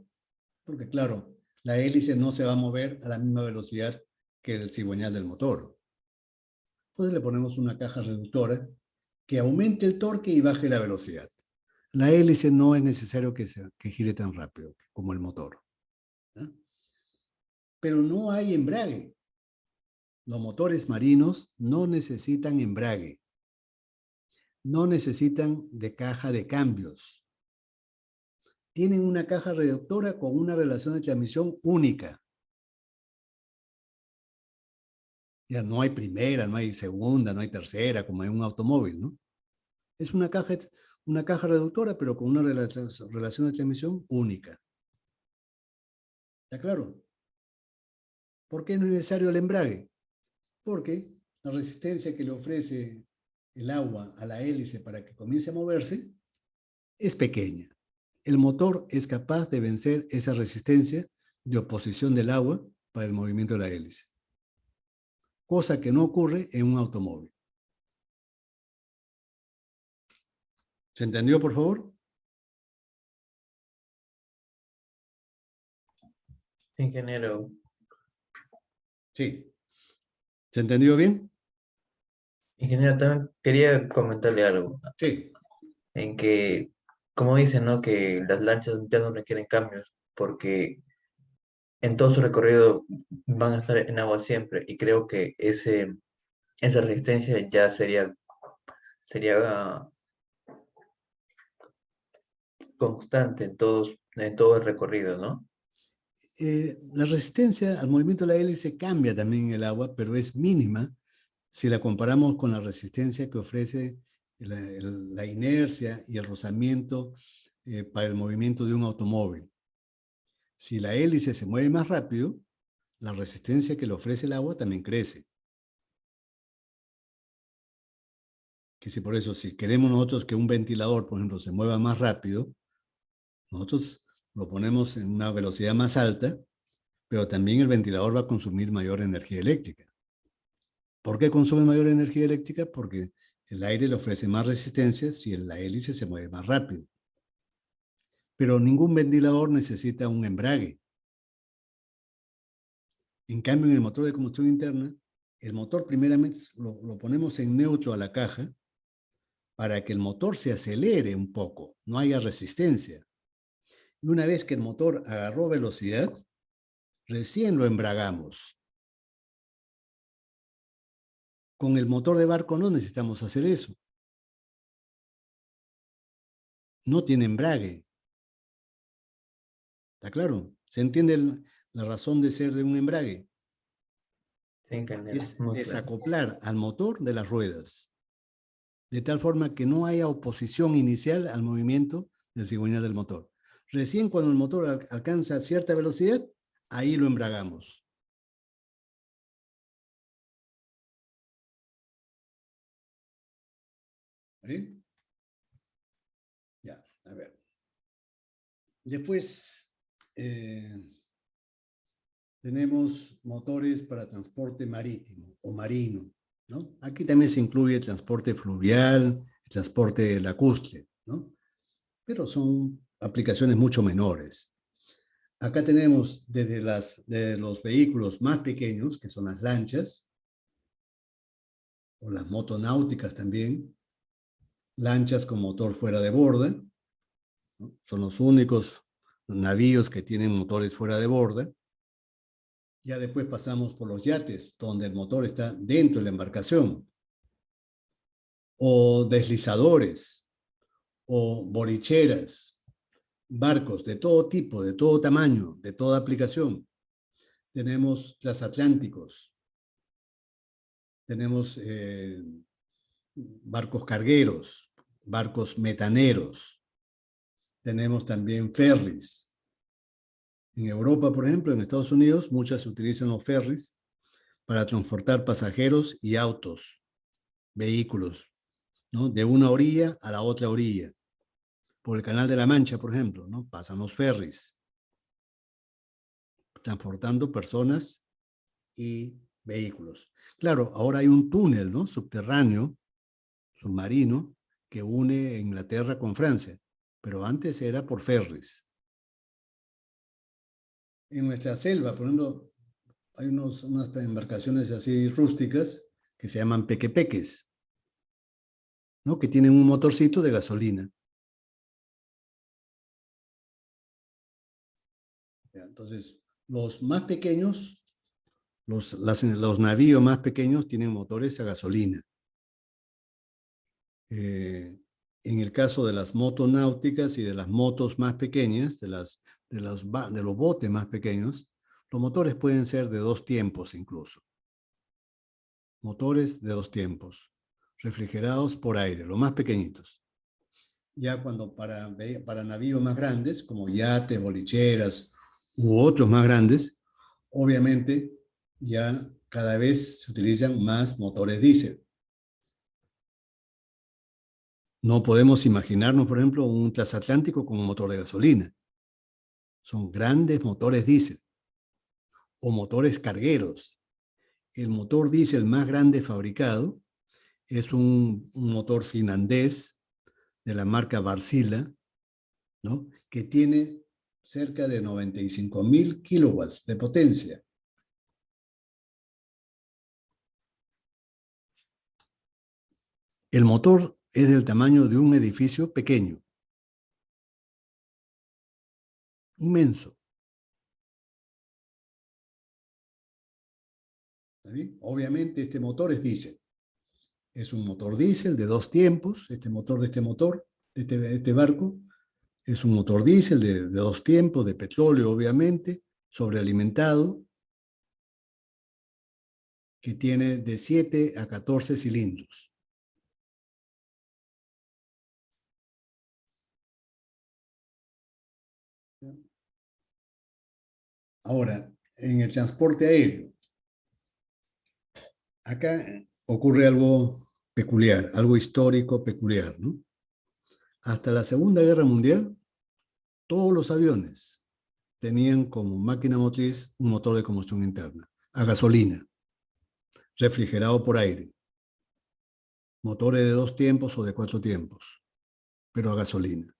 porque claro, la hélice no se va a mover a la misma velocidad que el cigüeñal del motor. Entonces le ponemos una caja reductora que aumente el torque y baje la velocidad. La hélice no es necesario que gire tan rápido como el motor, ¿no? Pero no hay embrague. Los motores marinos no necesitan embrague. No necesitan de caja de cambios. Tienen una caja reductora con una relación de transmisión única. Ya no hay primera, no hay segunda, no hay tercera, como en un automóvil, ¿no? Es una caja reductora, pero con una relación de transmisión única. ¿Está claro? ¿Por qué no es necesario el embrague? Porque la resistencia que le ofrece el agua a la hélice para que comience a moverse es pequeña. El motor es capaz de vencer esa resistencia de oposición del agua para el movimiento de la hélice, cosa que no ocurre en un automóvil. ¿Se entendió, por favor? Ingeniero, Sí. ¿Se entendió bien? ingeniero, también quería comentarle algo, Sí. en que, como dicen, ¿no? Que las lanchas ya no requieren cambios, porque en todo su recorrido van a estar en agua siempre, y creo que esa resistencia ya sería constante en todo el recorrido, ¿no? La resistencia al movimiento de la hélice cambia también en el agua, pero es mínima si la comparamos con la resistencia que ofrece la inercia y el rozamiento para el movimiento de un automóvil. Si la hélice se mueve más rápido, la resistencia que le ofrece el agua también crece. que si por eso, si queremos nosotros que un ventilador, por ejemplo, se mueva más rápido, nosotros lo ponemos en una velocidad más alta, pero también el ventilador va a consumir mayor energía eléctrica. ¿Por qué consume mayor energía eléctrica? Porque el aire le ofrece más resistencia si la hélice se mueve más rápido. Pero ningún ventilador necesita un embrague. En cambio, en el motor de combustión interna, el motor primeramente lo ponemos en neutro a la caja para que el motor se acelere un poco, no haya resistencia. Y una vez que el motor agarró velocidad, recién lo embragamos. Con el motor de barco no necesitamos hacer eso. No tiene embrague. ¿Está claro? ¿Se entiende la razón de ser de un embrague? Sí, ingeniero, Es muy claro. desacoplar al motor de las ruedas, de tal forma que no haya oposición inicial al movimiento de cigüeñal del motor. Recién cuando el motor alcanza cierta velocidad, ahí lo embragamos. ¿Vale? Ya, a ver. Después tenemos motores para transporte marítimo o marino, ¿no? Aquí también se incluye el transporte fluvial, el transporte lacustre, ¿no? Pero son aplicaciones mucho menores. Acá tenemos desde los vehículos más pequeños, que son las lanchas, o las motonáuticas también, lanchas con motor fuera de borda, ¿no? Son los únicos navíos que tienen motores fuera de borda. Ya después pasamos por los yates, donde el motor está dentro de la embarcación, o deslizadores, o bolicheras, barcos de todo tipo, de todo tamaño, de toda aplicación. Tenemos transatlánticos, tenemos barcos cargueros, barcos metaneros, tenemos también ferries. En Europa, por ejemplo, en Estados Unidos, muchas se utilizan los ferries para transportar pasajeros y autos, vehículos, ¿no? De una orilla a la otra orilla. Por el Canal de la Mancha, por ejemplo, ¿no? Pasan los ferries, transportando personas y vehículos. Claro, ahora hay un túnel, ¿no? Subterráneo, submarino, que une Inglaterra con Francia, pero antes era por ferries. En nuestra selva, por ejemplo, hay unas embarcaciones así rústicas que se llaman pequepeques, ¿no? Que tienen un motorcito de gasolina. Entonces, los más pequeños, los navíos más pequeños tienen motores a gasolina. En el caso de las motonáuticas y de las motos más pequeñas, de los botes más pequeños, los motores pueden ser de 2 tiempos incluso. Motores de 2 tiempos, refrigerados por aire, los más pequeñitos. Ya cuando para navíos más grandes, como yates, bolicheras u otros más grandes, obviamente ya cada vez se utilizan más motores diésel. No podemos imaginarnos, por ejemplo, un transatlántico con un motor de gasolina. Son grandes motores diésel o motores cargueros. El motor diésel más grande fabricado es un motor finlandés de la marca Wärtsilä, ¿no? Que tiene cerca de 95.000 kilowatts de potencia. El motor es del tamaño de un edificio pequeño, inmenso. ¿Está bien? Obviamente este motor es diésel. Es un motor diésel de 2 tiempos, este motor, de este barco, es un motor diésel de 2 tiempos, de petróleo obviamente, sobrealimentado, que tiene de 7 a 14 cilindros. Ahora, en el transporte aéreo, acá ocurre algo peculiar, algo histórico peculiar, ¿no? Hasta la Segunda Guerra Mundial, todos los aviones tenían como máquina motriz un motor de combustión interna, a gasolina, refrigerado por aire. Motores de 2 tiempos o de 4 tiempos, pero a gasolina.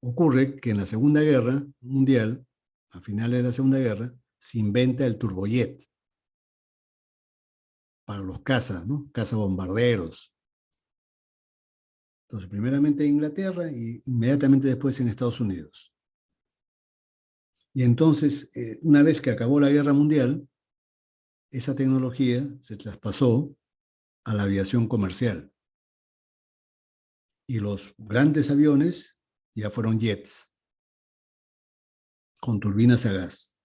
Ocurre que en la Segunda Guerra Mundial, a finales de la Segunda Guerra, se inventa el turbojet para los cazas, ¿no? Cazabombarderos. Entonces, primeramente en Inglaterra y inmediatamente después en Estados Unidos. Y entonces, una vez que acabó la Guerra Mundial, esa tecnología se traspasó a la aviación comercial. Y los grandes aviones ya fueron jets, con turbinas a gas.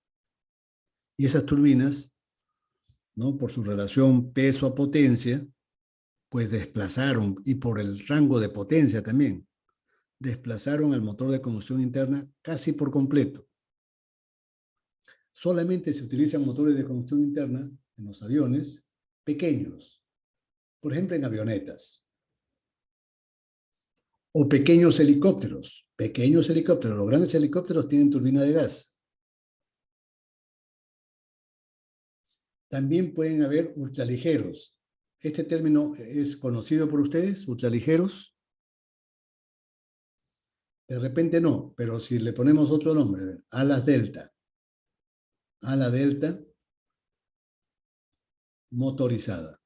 Y esas turbinas, ¿no?, por su relación peso a potencia, pues desplazaron, y por el rango de potencia también, desplazaron al motor de combustión interna casi por completo. Solamente se utilizan motores de combustión interna en los aviones pequeños, por ejemplo en avionetas, o pequeños helicópteros. Pequeños helicópteros, los grandes helicópteros tienen turbina de gas. También pueden haber ultraligeros. Este término es conocido por ustedes, ultraligeros. De repente no, pero si le ponemos otro nombre, alas delta. Ala delta motorizada.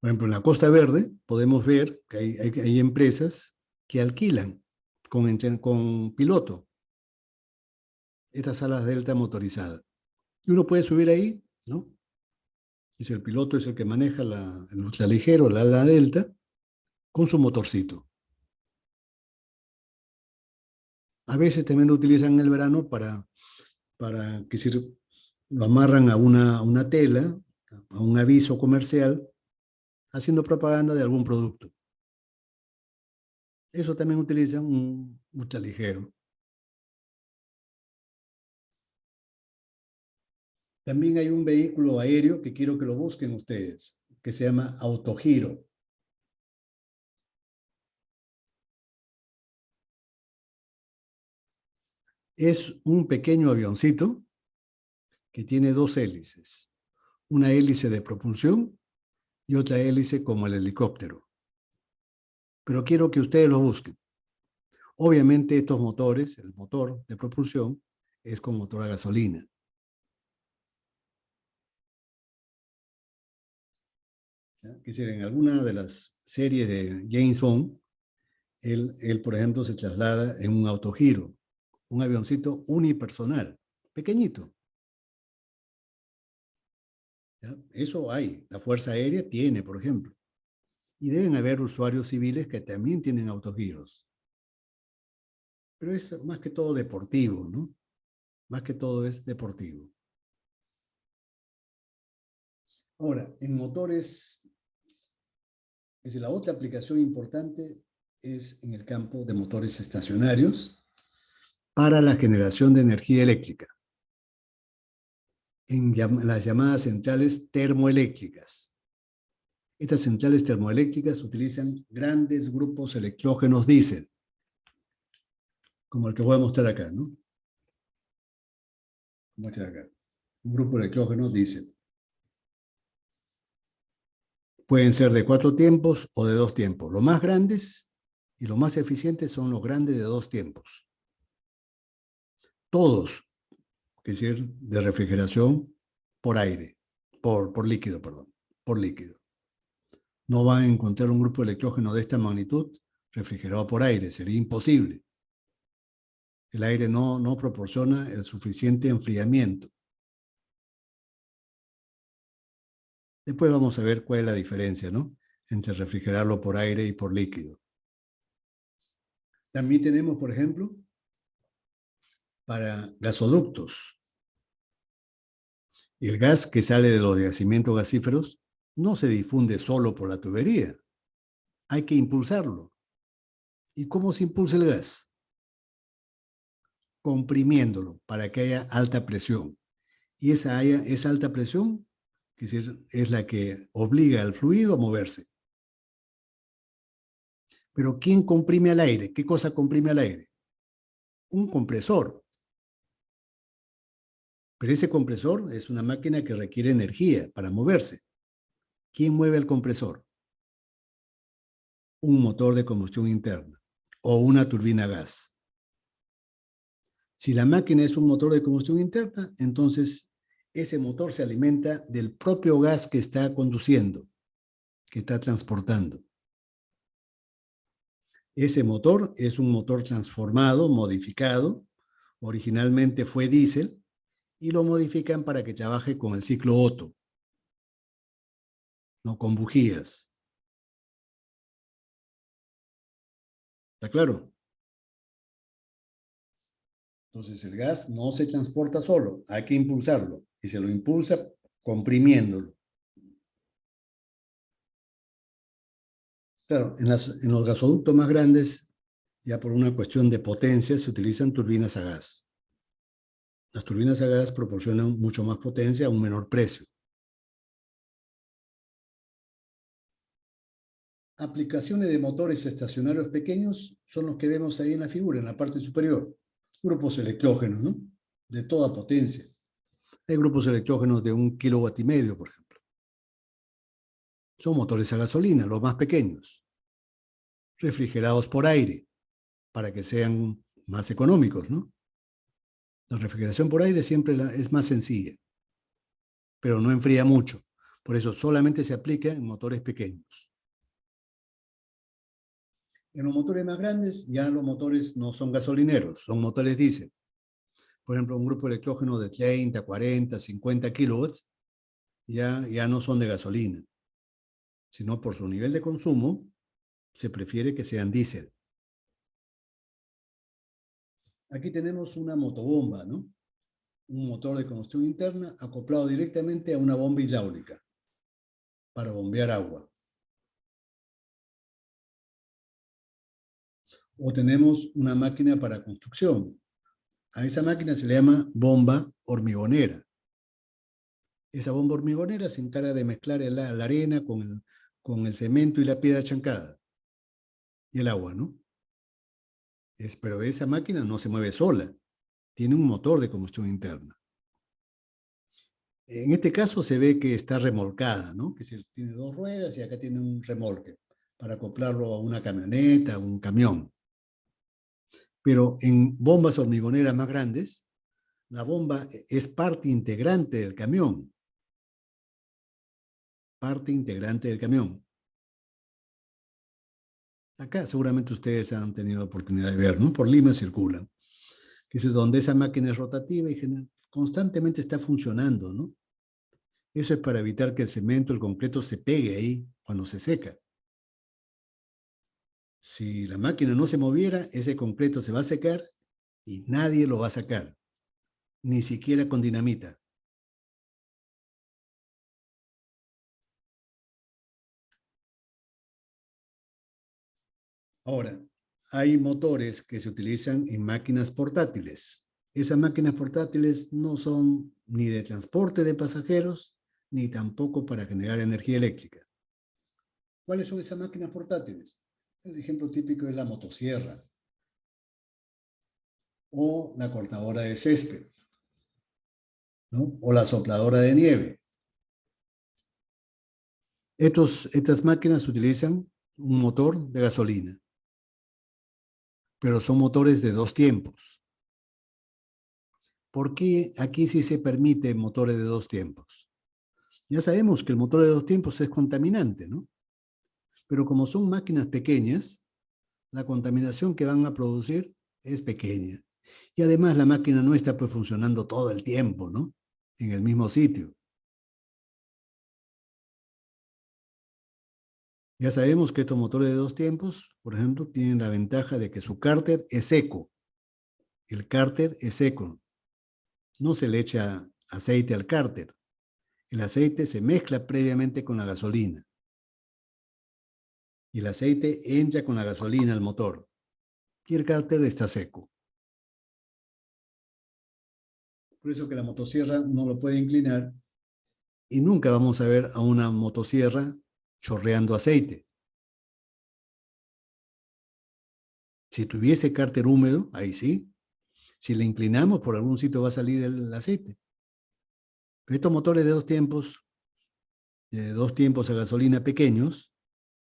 Por ejemplo, en la Costa Verde podemos ver que hay empresas que alquilan con piloto estas alas delta motorizadas. Y uno puede subir ahí, ¿no? Y si el piloto es el que maneja el ultraligero, la ala delta, con su motorcito. A veces también lo utilizan en el verano para que si lo amarran a una tela, a un aviso comercial, haciendo propaganda de algún producto. Eso también utilizan un ultraligero. También hay un vehículo aéreo que quiero que lo busquen ustedes, que se llama autogiro. Es un pequeño avioncito que tiene 2 hélices. Una hélice de propulsión y otra hélice como el helicóptero. Pero quiero que ustedes lo busquen. Obviamente estos motores, el motor de propulsión, es con motor a gasolina. Que decir, en alguna de las series de James Bond, él, por ejemplo, se traslada en un autogiro, un avioncito unipersonal, pequeñito. ¿Ya? Eso hay, la Fuerza Aérea tiene, por ejemplo. Y deben haber usuarios civiles que también tienen autogiros. Pero es más que todo deportivo, ¿no? Más que todo es deportivo. Ahora, en motores, es decir, la otra aplicación importante es en el campo de motores estacionarios para la generación de energía eléctrica, en las llamadas centrales termoeléctricas. Estas centrales termoeléctricas utilizan grandes grupos electrógenos diésel, como el que voy a mostrar acá, ¿no? Muestra acá. Un grupo de electrógenos diésel. Pueden ser de 4 tiempos o de 2 tiempos. Los más grandes y los más eficientes son los grandes de 2 tiempos. Todos, es decir, de refrigeración por aire, por líquido, perdón, por líquido. No van a encontrar un grupo de electrógeno de esta magnitud refrigerado por aire, sería imposible. El aire no proporciona el suficiente enfriamiento. Después vamos a ver cuál es la diferencia, ¿no?, entre refrigerarlo por aire y por líquido. También tenemos, por ejemplo, para gasoductos. El gas que sale de los yacimientos gasíferos no se difunde solo por la tubería. Hay que impulsarlo. ¿Y cómo se impulsa el gas? Comprimiéndolo para que haya alta presión. Y esa alta presión, es decir, es la que obliga al fluido a moverse. Pero ¿quién comprime al aire? ¿Qué cosa comprime al aire? Un compresor. Pero ese compresor es una máquina que requiere energía para moverse. ¿Quién mueve el compresor? Un motor de combustión interna o una turbina a gas. Si la máquina es un motor de combustión interna, entonces ese motor se alimenta del propio gas que está conduciendo, que está transportando. Ese motor es un motor transformado, modificado. Originalmente fue diésel y lo modifican para que trabaje con el ciclo Otto, no con bujías. ¿Está claro? Entonces el gas no se transporta solo, hay que impulsarlo y se lo impulsa comprimiéndolo. Claro, en los gasoductos más grandes, ya por una cuestión de potencia, se utilizan turbinas a gas. Las turbinas a gas proporcionan mucho más potencia a un menor precio. Aplicaciones de motores estacionarios pequeños son los que vemos ahí en la figura, en la parte superior. Grupos electrógenos, ¿no? De toda potencia. Hay grupos electrógenos de 1,5 kW, por ejemplo. Son motores a gasolina, los más pequeños. Refrigerados por aire, para que sean más económicos, ¿no? La refrigeración por aire siempre es más sencilla, pero no enfría mucho. Por eso solamente se aplica en motores pequeños. En los motores más grandes, ya los motores no son gasolineros, son motores diésel. Por ejemplo, un grupo electrógeno de 30, 40, 50 kilowatts, ya no son de gasolina, sino por su nivel de consumo, se prefiere que sean diésel. Aquí tenemos una motobomba, ¿no? Un motor de combustión interna acoplado directamente a una bomba hidráulica para bombear agua. O tenemos una máquina para construcción. A esa máquina se le llama bomba hormigonera. Esa bomba hormigonera se encarga de mezclar la arena con el cemento y la piedra chancada y el agua, ¿no? Pero esa máquina no se mueve sola, tiene un motor de combustión interna. En este caso se ve que está remolcada, ¿no? Que tiene 2 ruedas y acá tiene un remolque para acoplarlo a una camioneta, a un camión. Pero en bombas hormigoneras más grandes, la bomba es parte integrante del camión. Parte integrante del camión. Acá seguramente ustedes han tenido la oportunidad de ver, ¿no? Por Lima circulan. Que es donde esa máquina es rotativa y constantemente está funcionando, ¿no? Eso es para evitar que el cemento, el concreto se pegue ahí cuando se seca. Si la máquina no se moviera, ese concreto se va a secar y nadie lo va a sacar, ni siquiera con dinamita. Ahora, hay motores que se utilizan en máquinas portátiles. Esas máquinas portátiles no son ni de transporte de pasajeros, ni tampoco para generar energía eléctrica. ¿Cuáles son esas máquinas portátiles? El ejemplo típico es la motosierra o la cortadora de césped, ¿no? O la sopladora de nieve. Estas máquinas utilizan un motor de gasolina, pero son motores de 2 tiempos. ¿Por qué aquí sí se permite motores de 2 tiempos? Ya sabemos que el motor de 2 tiempos es contaminante, ¿no? Pero como son máquinas pequeñas, la contaminación que van a producir es pequeña. Y además la máquina no está pues funcionando todo el tiempo, ¿no? En el mismo sitio. Ya sabemos que estos motores de 2 tiempos, por ejemplo, tienen la ventaja de que su cárter es seco. El cárter es seco. No se le echa aceite al cárter. El aceite se mezcla previamente con la gasolina. Y el aceite entra con la gasolina al motor. Y el cárter está seco. Por eso que la motosierra no lo puede inclinar y nunca vamos a ver a una motosierra chorreando aceite. Si tuviese cárter húmedo, ahí sí. Si le inclinamos, por algún sitio va a salir el aceite. Pero estos motores de dos tiempos a gasolina pequeños,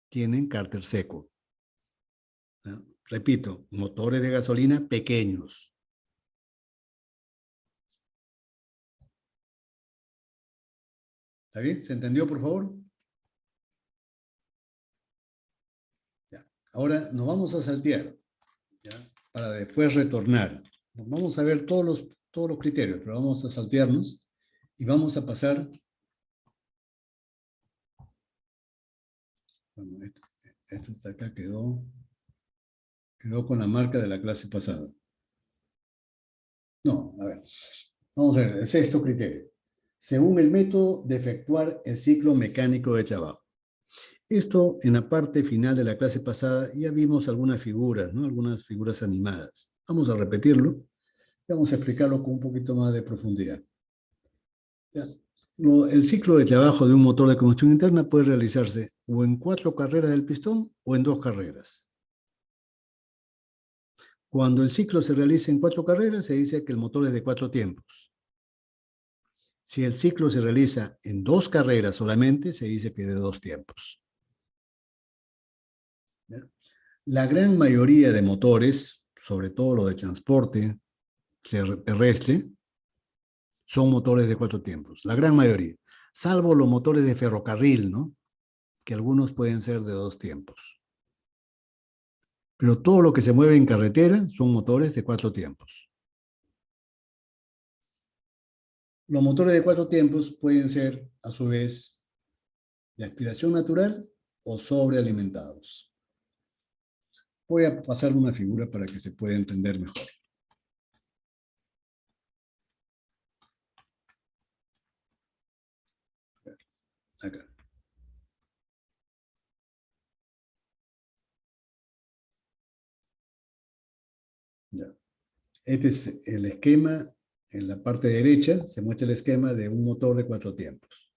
tienen cárter seco. ¿No? Repito, motores de gasolina pequeños. ¿Está bien? ¿Se entendió, por favor? Ya. Ahora nos vamos a saltear, ¿ya? Para después retornar. Vamos a ver todos los criterios, pero vamos a saltearnos y vamos a pasar. Bueno, esto está acá, quedó con la marca de la clase pasada. No, a ver. Vamos a ver, el sexto criterio. Según el método de efectuar el ciclo mecánico de trabajo. Esto en la parte final de la clase pasada ya vimos algunas figuras, ¿no? Algunas figuras animadas. Vamos a repetirlo y vamos a explicarlo con un poquito más de profundidad. ¿Ya? El ciclo de trabajo de un motor de combustión interna puede realizarse o en 4 carreras del pistón o en 2 carreras. Cuando el ciclo se realiza en 4 carreras, se dice que el motor es de 4 tiempos. Si el ciclo se realiza en 2 carreras solamente, se dice que de 2 tiempos. ¿Ya? La gran mayoría de motores, sobre todo los de transporte terrestre, son motores de 4 tiempos. La gran mayoría. Salvo los motores de ferrocarril, ¿no? Que algunos pueden ser de 2 tiempos. Pero todo lo que se mueve en carretera son motores de 4 tiempos. Los motores de 4 tiempos pueden ser, a su vez, de aspiración natural o sobrealimentados. Voy a pasar una figura para que se pueda entender mejor. Acá. Ya. Este es el esquema. En la parte derecha se muestra el esquema de un motor de 4 tiempos,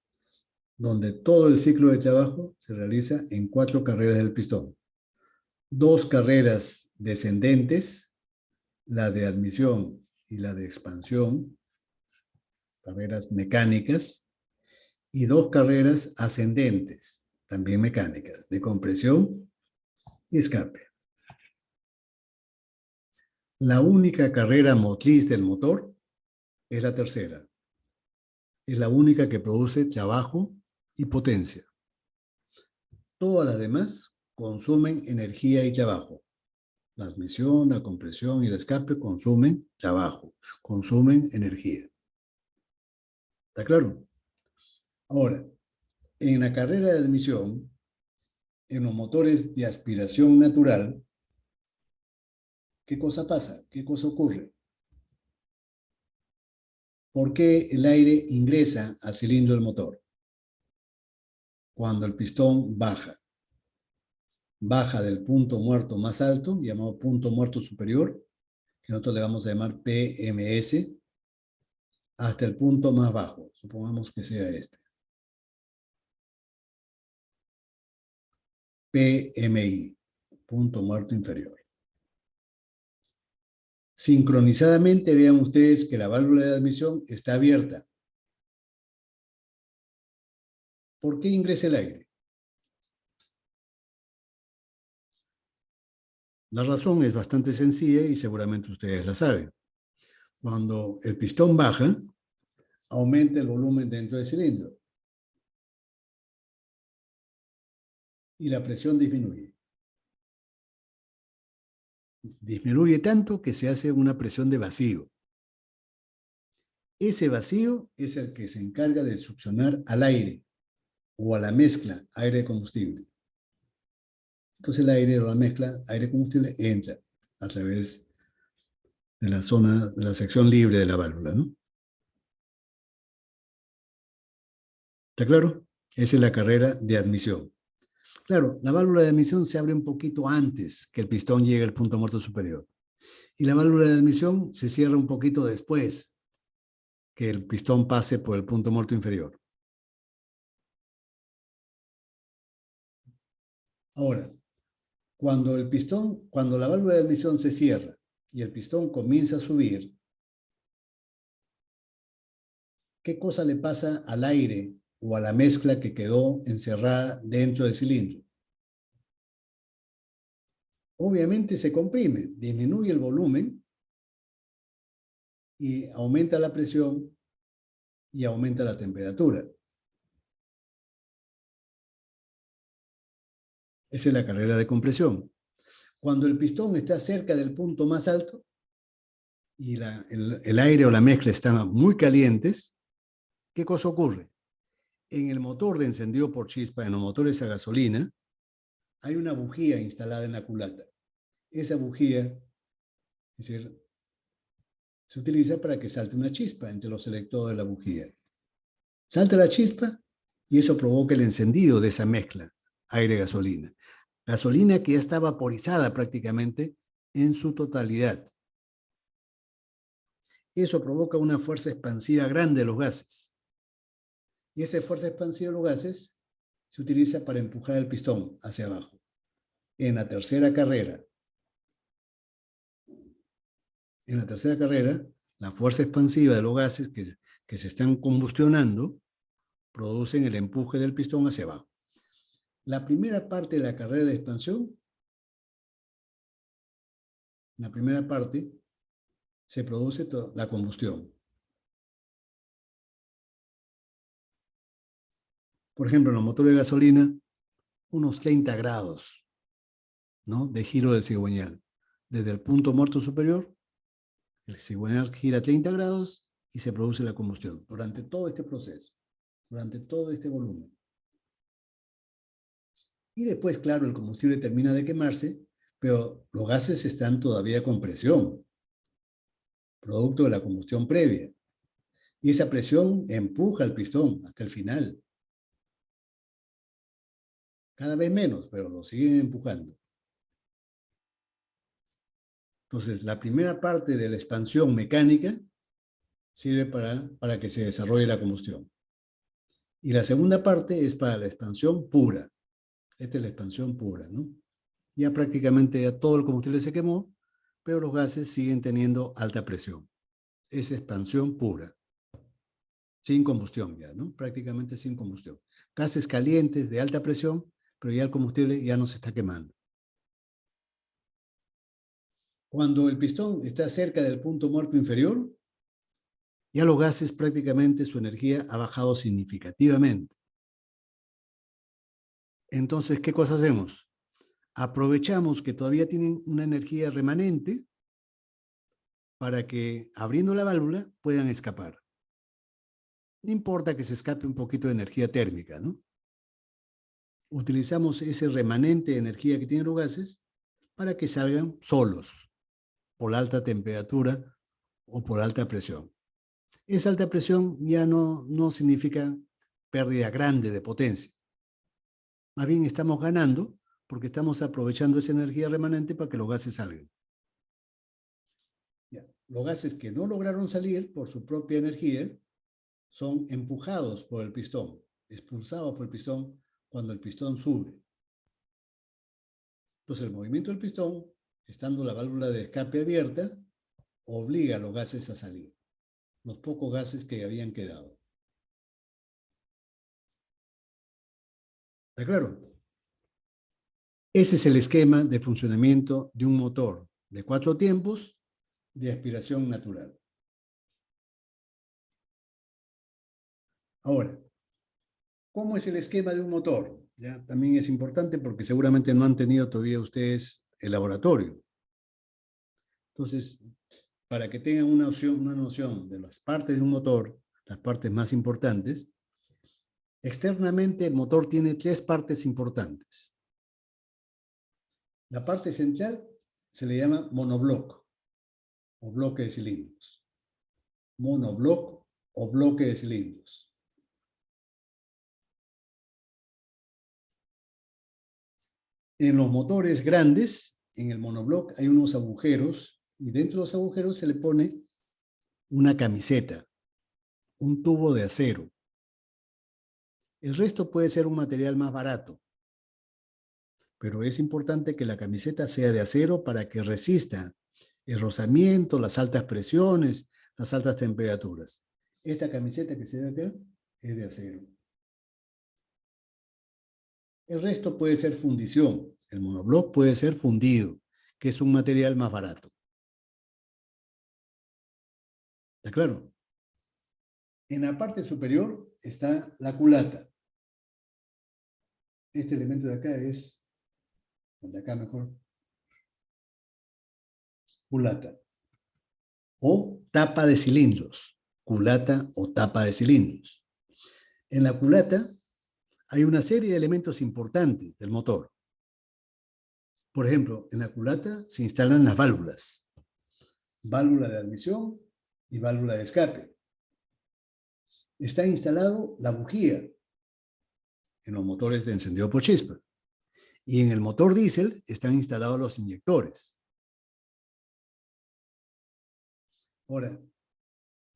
donde todo el ciclo de trabajo se realiza en 4 carreras del pistón. 2 carreras descendentes, la de admisión y la de expansión, carreras mecánicas, y 2 carreras ascendentes, también mecánicas, de compresión y escape. La única carrera motriz del motor es la tercera. Es la única que produce trabajo y potencia. Todas las demás consumen energía y trabajo. La admisión, la compresión y el escape consumen trabajo, consumen energía. ¿Está claro? Ahora, en la carrera de admisión, en los motores de aspiración natural, ¿qué cosa pasa? ¿Qué cosa ocurre? ¿Por qué el aire ingresa al cilindro del motor? Cuando el pistón baja. Baja del punto muerto más alto, llamado punto muerto superior, que nosotros le vamos a llamar PMS, hasta el punto más bajo. Supongamos que sea este. PMI, punto muerto inferior. Sincronizadamente vean ustedes que la válvula de admisión está abierta. ¿Por qué ingresa el aire? La razón es bastante sencilla y seguramente ustedes la saben. Cuando el pistón baja, aumenta el volumen dentro del cilindro y la presión disminuye. Disminuye tanto que se hace una presión de vacío. Ese vacío es el que se encarga de succionar al aire o a la mezcla aire-combustible. Entonces el aire o la mezcla aire-combustible entra a través de la zona, de la sección libre de la válvula, ¿no? ¿Está claro? Esa es la carrera de admisión. Claro, la válvula de admisión se abre un poquito antes que el pistón llegue al punto muerto superior. Y la válvula de admisión se cierra un poquito después. que el pistón pase por el punto muerto inferior. Ahora, cuando la válvula de admisión se cierra y el pistón comienza a subir, ¿qué cosa le pasa al aire o a la mezcla que quedó encerrada dentro del cilindro? Obviamente se comprime, disminuye el volumen y aumenta la presión y aumenta la temperatura. Esa es la carrera de compresión. Cuando el pistón está cerca del punto más alto y el aire o la mezcla están muy calientes, ¿qué cosa ocurre? En el motor de encendido por chispa, en los motores a gasolina, hay una bujía instalada en la culata. Esa bujía, es decir, se utiliza para que salte una chispa entre los electrodos de la bujía. Salta la chispa y eso provoca el encendido de esa mezcla, aire-gasolina. Gasolina que ya está vaporizada prácticamente en su totalidad. Eso provoca una fuerza expansiva grande de los gases. Y esa fuerza expansiva de los gases se utiliza para empujar el pistón hacia abajo. En la tercera carrera, la fuerza expansiva de los gases que se están combustionando producen el empuje del pistón hacia abajo. La primera parte de la carrera de expansión, la primera parte, se produce la combustión. Por ejemplo, en los motores de gasolina, unos 30 grados, ¿no?, de giro del cigüeñal. Desde el punto muerto superior, el cigüeñal gira 30 grados y se produce la combustión durante todo este proceso, durante todo este volumen. Y después, claro, el combustible termina de quemarse, pero los gases están todavía con presión, producto de la combustión previa. Y esa presión empuja el pistón hasta el final. Cada vez menos, pero lo siguen empujando. Entonces, la primera parte de la expansión mecánica sirve para que se desarrolle la combustión. Y la segunda parte es para la expansión pura. Esta es la expansión pura, ¿no? Ya prácticamente ya todo el combustible se quemó, pero los gases siguen teniendo alta presión. Es expansión pura. Sin combustión ya, ¿no? Prácticamente sin combustión. Gases calientes de alta presión, pero ya el combustible ya no se está quemando. Cuando el pistón está cerca del punto muerto inferior, ya los gases prácticamente su energía ha bajado significativamente. Entonces, ¿qué cosa hacemos? Aprovechamos que todavía tienen una energía remanente para que, abriendo la válvula, puedan escapar. No importa que se escape un poquito de energía térmica, ¿no? Utilizamos ese remanente de energía que tienen los gases para que salgan solos, por alta temperatura o por alta presión. Esa alta presión ya no significa pérdida grande de potencia. Más bien estamos ganando porque estamos aprovechando esa energía remanente para que los gases salgan. Ya. Los gases que no lograron salir por su propia energía son empujados por el pistón, expulsados por el pistón cuando el pistón sube. Entonces el movimiento del pistón, estando la válvula de escape abierta, obliga a los gases a salir, los pocos gases que habían quedado. ¿Está claro? Ese es el esquema de funcionamiento de un motor de 4 tiempos de aspiración natural. Ahora, ¿cómo es el esquema de un motor? Ya también es importante porque seguramente no han tenido todavía ustedes el laboratorio. Entonces, para que tengan una noción de las partes de un motor, las partes más importantes, externamente el motor tiene 3 partes importantes. La parte central se le llama monobloc o bloque de cilindros. Monobloc o bloque de cilindros. En los motores grandes, en el monobloc hay unos agujeros y dentro de los agujeros se le pone una camiseta. un tubo de acero. El resto puede ser un material más barato, pero es importante que la camiseta sea de acero para que resista el rozamiento, las altas presiones, las altas temperaturas. Esta camiseta que se ve acá es de acero. El resto puede ser fundición. El monobloc puede ser fundido, que es un material más barato. ¿Está claro? En la parte superior está la culata. Este elemento de acá es, el de acá mejor, culata. O tapa de cilindros. Culata o tapa de cilindros. En la culata hay una serie de elementos importantes del motor. Por ejemplo, en la culata se instalan las válvulas. Válvula de admisión y válvula de escape. Está instalado la bujía en los motores de encendido por chispa. Y en el motor diésel están instalados los inyectores. Ahora,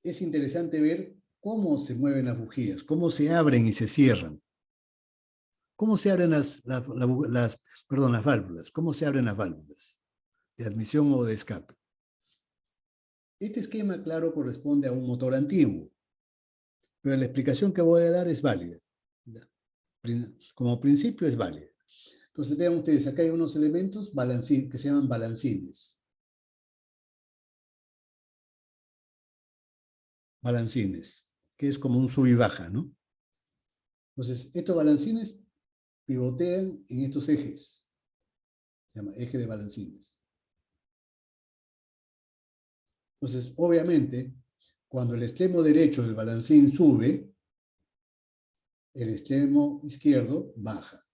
es interesante ver cómo se mueven las bujías, cómo se abren y se cierran. ¿Cómo se abren las válvulas? ¿Cómo se abren las válvulas de admisión o de escape? Este esquema, claro, corresponde a un motor antiguo, pero la explicación que voy a dar es válida. Como principio es válida. Entonces vean ustedes, acá hay unos elementos que se llaman balancines. Balancines, que es como un sub y baja, ¿no? Entonces, estos balancines pivotean en estos ejes. Se llama eje de balancines. Entonces, obviamente, cuando el extremo derecho del balancín sube, el extremo izquierdo baja.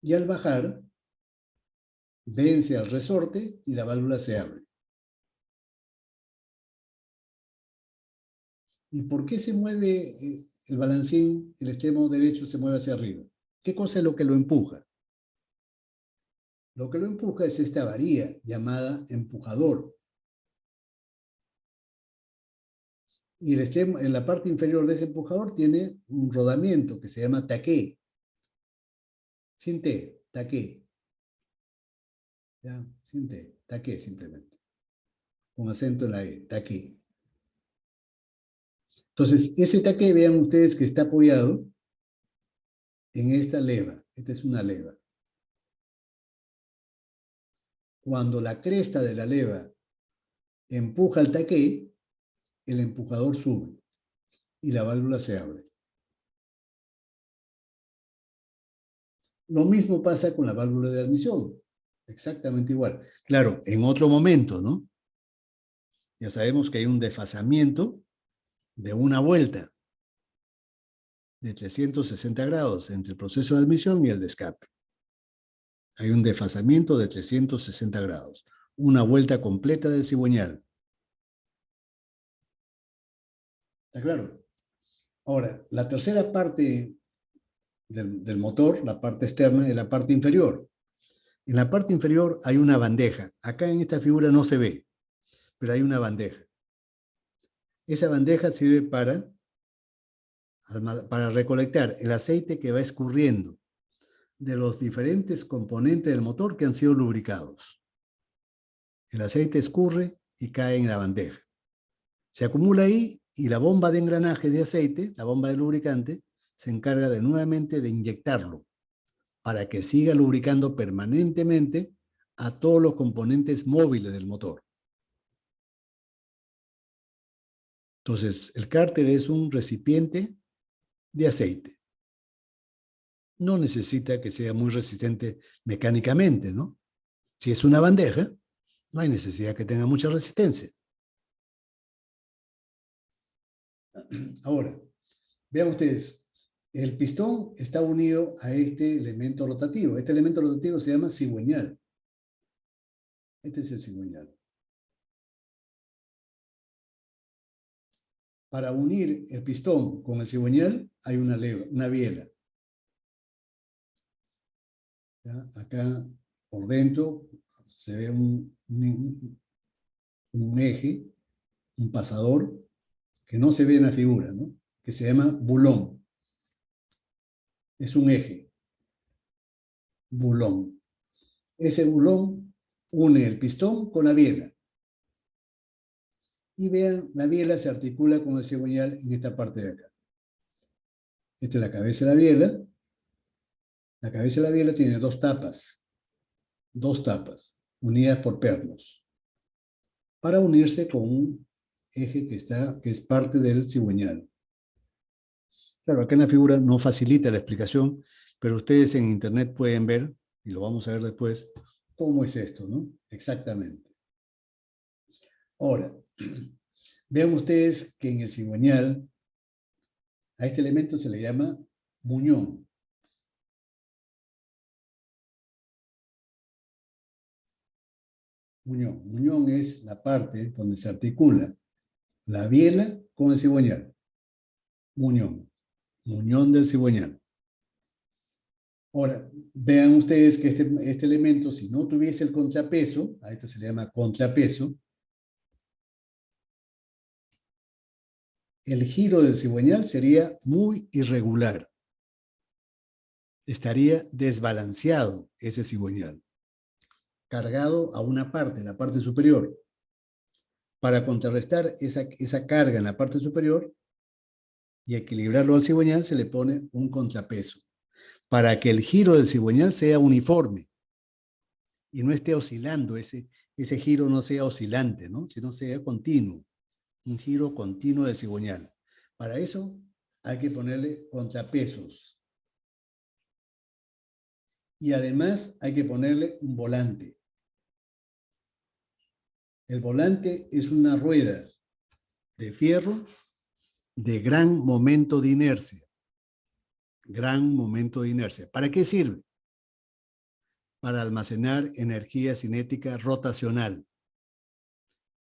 Y al bajar, vence al resorte y la válvula se abre. ¿Y por qué se mueve el balancín, el extremo derecho se mueve hacia arriba? ¿Qué cosa es lo que lo empuja? Lo que lo empuja es esta varilla llamada empujador. Y el extremo, en la parte inferior de ese empujador tiene un rodamiento que se llama taqué. Sin T, taqué. ¿Ya? Sin T, taqué simplemente. Con acento en la E, taqué. Entonces, ese taqué, vean ustedes que está apoyado en esta leva. Esta es una leva. Cuando la cresta de la leva empuja el taqué, el empujador sube y la válvula se abre. Lo mismo pasa con la válvula de admisión. Exactamente igual. Claro, en otro momento, ¿no? Ya sabemos que hay un desfasamiento de una vuelta de 360 grados entre el proceso de admisión y el de escape. Hay un desfasamiento de 360 grados. Una vuelta completa del cigüeñal. ¿Está claro? Ahora, la tercera parte del motor, la parte externa, es la parte inferior. En la parte inferior hay una bandeja. Acá en esta figura no se ve, pero hay una bandeja. Esa bandeja sirve para recolectar el aceite que va escurriendo de los diferentes componentes del motor que han sido lubricados. El aceite escurre y cae en la bandeja. Se acumula ahí y la bomba de engranaje de aceite, la bomba de lubricante, se encarga de nuevamente de inyectarlo para que siga lubricando permanentemente a todos los componentes móviles del motor. Entonces, el cárter es un recipiente de aceite. No necesita que sea muy resistente mecánicamente, ¿no? Si es una bandeja, no hay necesidad que tenga mucha resistencia. Ahora, vean ustedes, el pistón está unido a este elemento rotativo. Este elemento rotativo se llama cigüeñal. Este es el cigüeñal. Para unir el pistón con el cigüeñal hay una leva, una biela. ¿Ya? Acá por dentro se ve un eje, un pasador, que no se ve en la figura, ¿no? Que se llama bulón. Es un eje. Bulón. Ese bulón une el pistón con la biela. Y vean, la biela se articula con el cigüeñal en esta parte de acá. Esta es la cabeza de la biela. La cabeza de la biela tiene dos tapas, unidas por pernos, para unirse con un eje que es parte del cigüeñal. Claro, acá en la figura no facilita la explicación, pero ustedes en internet pueden ver, y lo vamos a ver después, cómo es esto, ¿no? Exactamente. Ahora, vean ustedes que en el cigüeñal a este elemento se le llama muñón. Muñón. Muñón es la parte donde se articula la biela con el cigüeñal. Muñón. Muñón del cigüeñal. Ahora, vean ustedes que este elemento, si no tuviese el contrapeso, a este se le llama contrapeso, el giro del cigüeñal sería muy irregular. Estaría desbalanceado ese cigüeñal, cargado a una parte, la parte superior. Para contrarrestar esa carga en la parte superior y equilibrarlo al cigüeñal, se le pone un contrapeso, para que el giro del cigüeñal sea uniforme y no esté oscilando, ese giro no sea oscilante, ¿no? Sino sea continuo, un giro continuo del cigüeñal. Para eso hay que ponerle contrapesos. Y además hay que ponerle un volante. El volante es una rueda de fierro de gran momento de inercia. Gran momento de inercia. ¿Para qué sirve? Para almacenar energía cinética rotacional.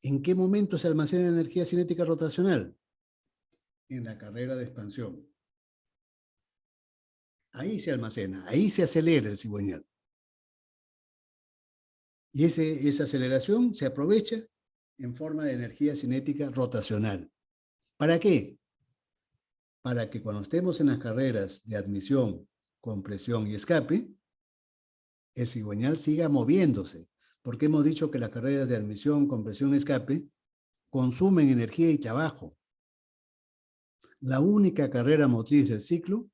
¿En qué momento se almacena energía cinética rotacional? En la carrera de expansión. Ahí se almacena, ahí se acelera el cigüeñal. Y esa aceleración se aprovecha en forma de energía cinética rotacional. ¿Para qué? Para que cuando estemos en las carreras de admisión, compresión y escape, el cigüeñal siga moviéndose, porque hemos dicho que las carreras de admisión, compresión y escape consumen energía y trabajo. La única carrera motriz del ciclo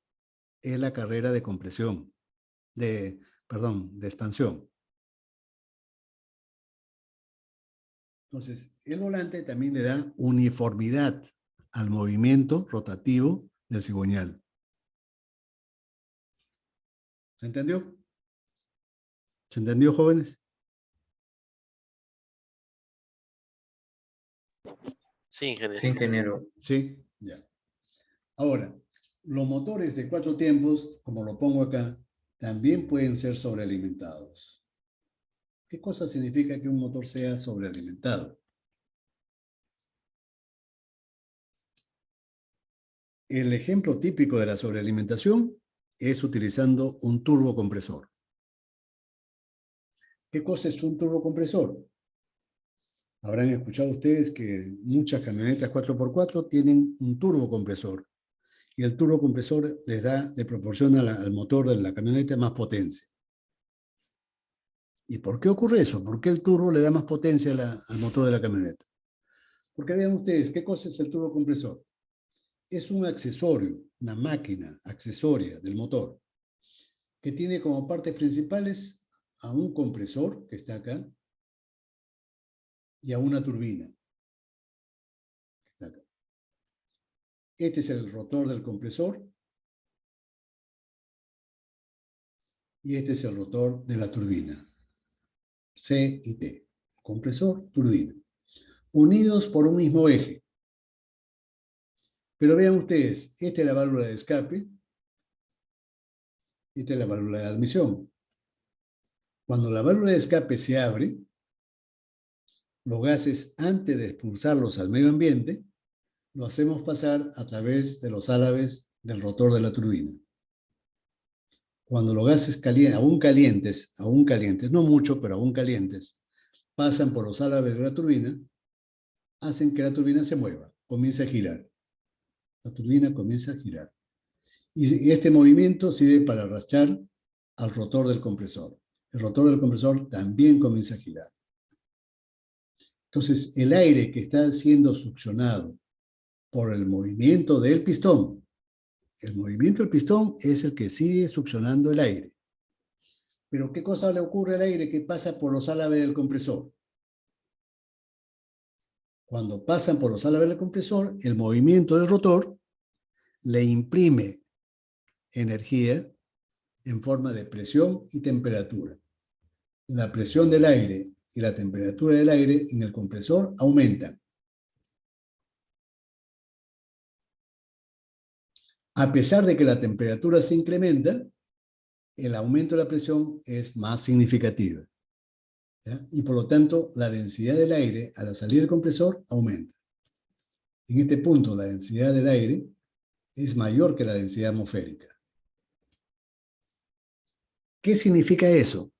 es la carrera de compresión, de expansión. Entonces, el volante también le da uniformidad al movimiento rotativo del cigüeñal. ¿Se entendió? ¿Se entendió, jóvenes? Sí, ingeniero. Sí, ingeniero. Sí, ya. Ahora, los motores de 4 tiempos, como lo pongo acá, también pueden ser sobrealimentados. ¿Qué cosa significa que un motor sea sobrealimentado? El ejemplo típico de la sobrealimentación es utilizando un turbocompresor. ¿Qué cosa es un turbocompresor? Habrán escuchado ustedes que muchas camionetas 4x4 tienen un turbocompresor. Y el turbocompresor le proporciona al motor de la camioneta más potencia. ¿Y por qué ocurre eso? ¿Por qué el turbo le da más potencia al motor de la camioneta? Porque vean ustedes, ¿qué cosa es el turbocompresor? Es un accesorio, una máquina accesoria del motor, que tiene como partes principales a un compresor, que está acá, y a una turbina. Acá. Este es el rotor del compresor, y este es el rotor de la turbina. C y T. Compresor, turbina. Unidos por un mismo eje. Pero vean ustedes, esta es la válvula de escape, esta es la válvula de admisión. Cuando la válvula de escape se abre, los gases, antes de expulsarlos al medio ambiente, lo hacemos pasar a través de los álabes del rotor de la turbina. Cuando los gases aún calientes, no mucho, pero aún calientes, pasan por los álabes de la turbina, hacen que la turbina se mueva. comienza a girar. La turbina comienza a girar. Y este movimiento sirve para arrastrar al rotor del compresor. El rotor del compresor también comienza a girar. Entonces, el aire que está siendo succionado por el movimiento del pistón, el movimiento del pistón es el que sigue succionando el aire. Pero ¿qué cosa le ocurre al aire que pasa por los álabes del compresor? Cuando pasan por los álabes del compresor, el movimiento del rotor le imprime energía en forma de presión y temperatura. La presión del aire y la temperatura del aire en el compresor aumentan. A pesar de que la temperatura se incrementa, el aumento de la presión es más significativo. ¿Ya? Y por lo tanto, la densidad del aire a la salida del compresor aumenta. En este punto, la densidad del aire es mayor que la densidad atmosférica. ¿Qué significa eso?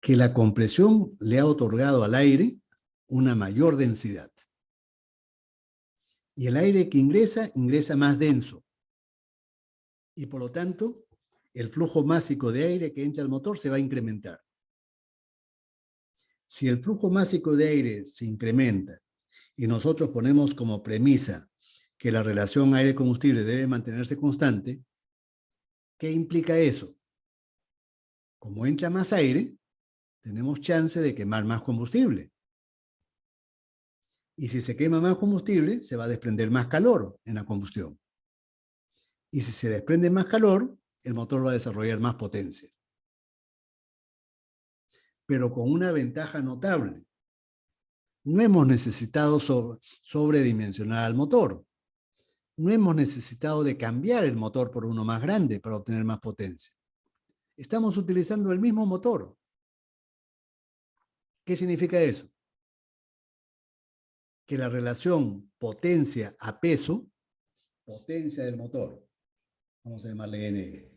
Que la compresión le ha otorgado al aire una mayor densidad. Y el aire que ingresa, ingresa más denso. Y por lo tanto, el flujo másico de aire que entra al motor se va a incrementar. Si el flujo másico de aire se incrementa y nosotros ponemos como premisa que la relación aire-combustible debe mantenerse constante, ¿qué implica eso? Como entra más aire, tenemos chance de quemar más combustible. Y si se quema más combustible, se va a desprender más calor en la combustión. Y si se desprende más calor, el motor va a desarrollar más potencia. Pero con una ventaja notable. No hemos necesitado sobredimensionar al motor. No hemos necesitado de cambiar el motor por uno más grande para obtener más potencia. Estamos utilizando el mismo motor. ¿Qué significa eso? Que la relación potencia a peso, potencia del motor, vamos a llamarle N,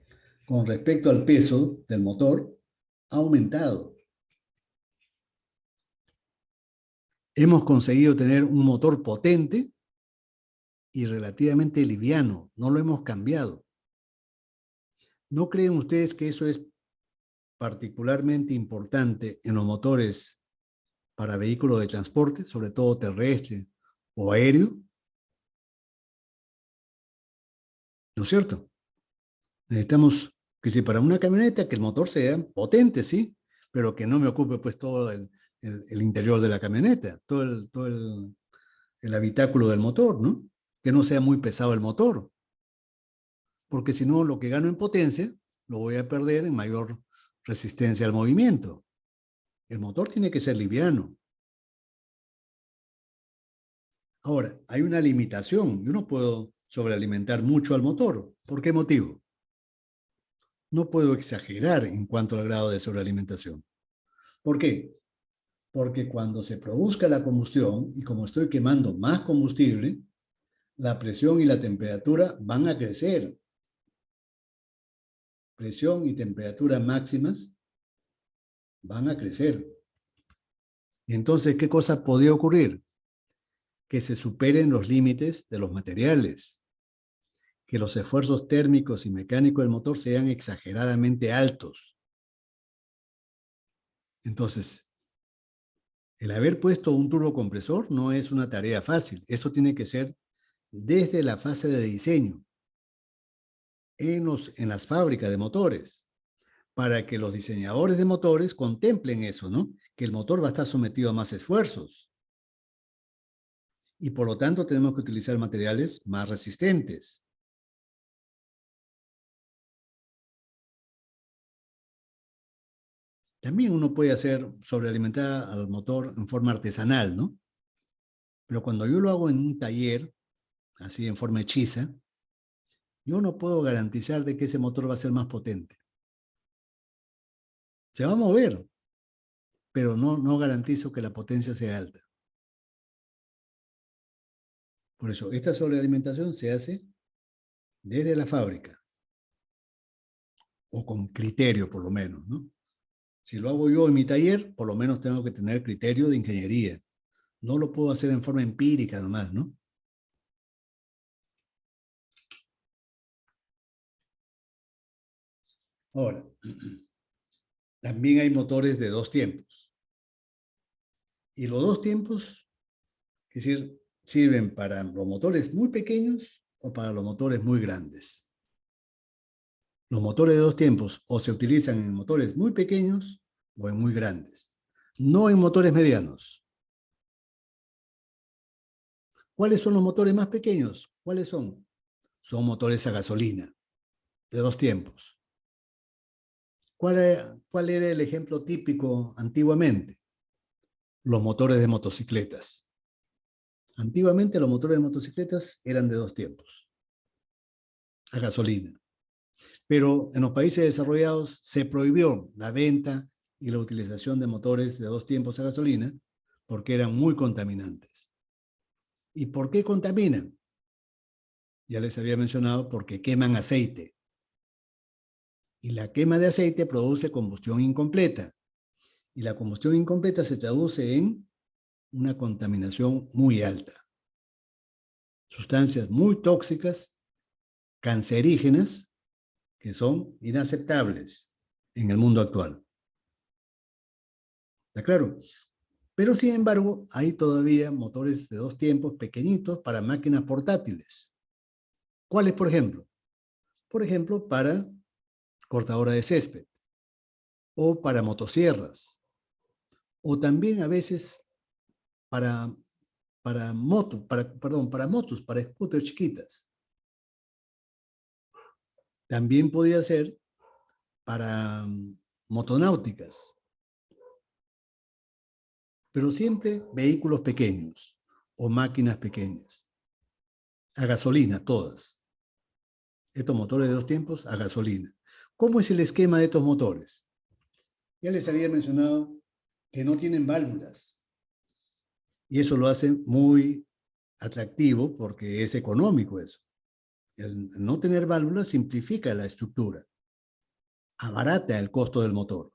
con respecto al peso del motor, ha aumentado. Hemos conseguido tener un motor potente y relativamente liviano. No lo hemos cambiado. ¿No creen ustedes que eso es particularmente importante en los motores para vehículos de transporte, sobre todo terrestre o aéreo? ¿No es cierto? Necesitamos que si para una camioneta que el motor sea potente, sí, pero que no me ocupe pues todo el interior de la camioneta, todo el habitáculo del motor, ¿no? Que no sea muy pesado el motor. Porque si no, lo que gano en potencia lo voy a perder en mayor resistencia al movimiento. El motor tiene que ser liviano. Ahora, hay una limitación. Yo no puedo sobrealimentar mucho al motor. ¿Por qué motivo? No puedo exagerar en cuanto al grado de sobrealimentación. ¿Por qué? Porque cuando se produzca la combustión, y como estoy quemando más combustible, la presión y la temperatura van a crecer. Presión y temperatura máximas van a crecer. Y entonces, ¿qué cosa podría ocurrir? Que se superen los límites de los materiales, que los esfuerzos térmicos y mecánicos del motor sean exageradamente altos. Entonces, el haber puesto un turbocompresor no es una tarea fácil. Eso tiene que ser desde la fase de diseño, en las fábricas de motores, para que los diseñadores de motores contemplen eso, ¿no? Que el motor va a estar sometido a más esfuerzos. Y por lo tanto tenemos que utilizar materiales más resistentes. También uno puede sobrealimentar al motor en forma artesanal, ¿no? Pero cuando yo lo hago en un taller, así en forma hechiza, yo no puedo garantizar de que ese motor va a ser más potente. Se va a mover, pero no garantizo que la potencia sea alta. Por eso, esta sobrealimentación se hace desde la fábrica, o con criterio por lo menos, ¿no? Si lo hago yo en mi taller, por lo menos tengo que tener criterio de ingeniería, No lo puedo hacer en forma empírica nomás, ¿no? Ahora, también hay motores de 2 tiempos. Y los 2 tiempos, es decir, sirven para los motores muy pequeños o para los motores muy grandes. Los motores de 2 tiempos o se utilizan en motores muy pequeños o en muy grandes, no en motores medianos. ¿Cuáles son los motores más pequeños? ¿Cuáles son? Son motores a gasolina, de 2 tiempos. ¿Cuál era el ejemplo típico antiguamente? Los motores de motocicletas. Antiguamente los motores de motocicletas eran de 2 tiempos, a gasolina. Pero en los países desarrollados se prohibió la venta y la utilización de motores de 2 tiempos a gasolina porque eran muy contaminantes. ¿Y por qué contaminan? Ya les había mencionado, porque queman aceite. Y la quema de aceite produce combustión incompleta. Y la combustión incompleta se traduce en una contaminación muy alta. Sustancias muy tóxicas, cancerígenas, que son inaceptables en el mundo actual. ¿Está claro? Pero sin embargo, hay todavía motores de 2 tiempos pequeñitos para máquinas portátiles. ¿Cuáles, por ejemplo? Por ejemplo, para cortadora de césped, o para motosierras, o también a veces para motos, para scooters chiquitas. También podía ser para motonáuticas, pero siempre vehículos pequeños o máquinas pequeñas, a gasolina todas. Estos motores de 2 tiempos a gasolina. ¿Cómo es el esquema de estos motores? Ya les había mencionado que no tienen válvulas y eso lo hace muy atractivo porque es económico eso. El no tener válvulas simplifica la estructura, abarata el costo del motor.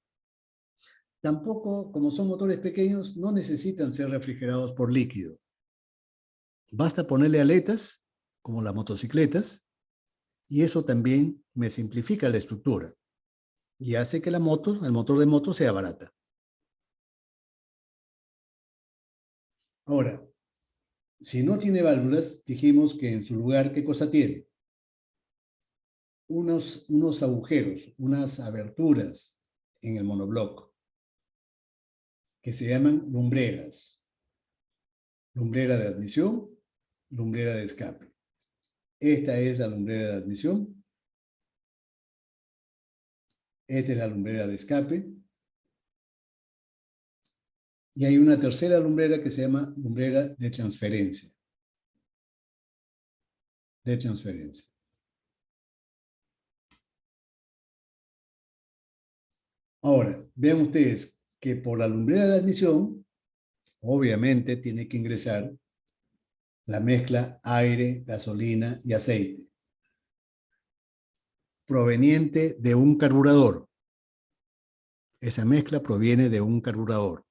Tampoco, como son motores pequeños, no necesitan ser refrigerados por líquido. Basta ponerle aletas, como las motocicletas, y eso también me simplifica la estructura y hace que el motor de moto sea barata. Ahora, si no tiene válvulas, dijimos que en su lugar, ¿qué cosa tiene? Unos agujeros, unas aberturas en el monobloc, que se llaman lumbreras. Lumbrera de admisión, lumbrera de escape. Esta es la lumbrera de admisión. Esta es la lumbrera de escape. Y hay una tercera lumbrera que se llama lumbrera de transferencia. De transferencia. Ahora, vean ustedes que por la lumbrera de admisión, obviamente tiene que ingresar la mezcla aire, gasolina y aceite, proveniente de un carburador. Esa mezcla proviene de un carburador.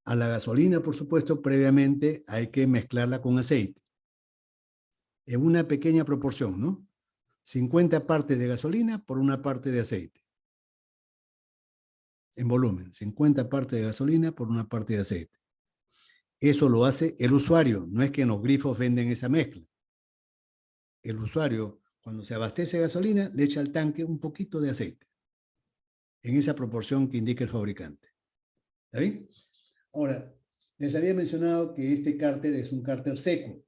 A la gasolina, por supuesto, previamente hay que mezclarla con aceite. En una pequeña proporción, ¿no? 50 partes de gasolina por una parte de aceite. En volumen, 50 partes de gasolina por una parte de aceite. Eso lo hace el usuario, no es que en los grifos venden esa mezcla. El usuario, cuando se abastece de gasolina, le echa al tanque un poquito de aceite, en esa proporción que indica el fabricante. ¿Está bien? Ahora, les había mencionado que este cárter es un cárter seco.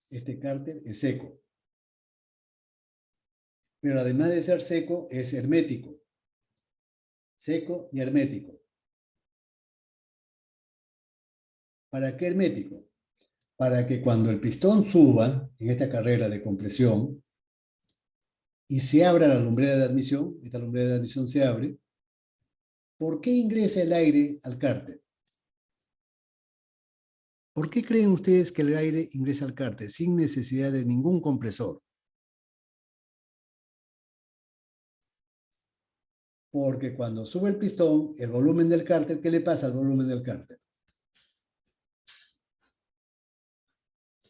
Este cárter es seco. Pero además de ser seco, es hermético. Seco y hermético. ¿Para qué hermético? Para que cuando el pistón suba en esta carrera de compresión y se abra la lumbrera de admisión, esta lumbrera de admisión se abre, ¿por qué ingresa el aire al cárter? ¿Por qué creen ustedes que el aire ingresa al cárter sin necesidad de ningún compresor? Porque cuando sube el pistón, el volumen del cárter, ¿qué le pasa al volumen del cárter?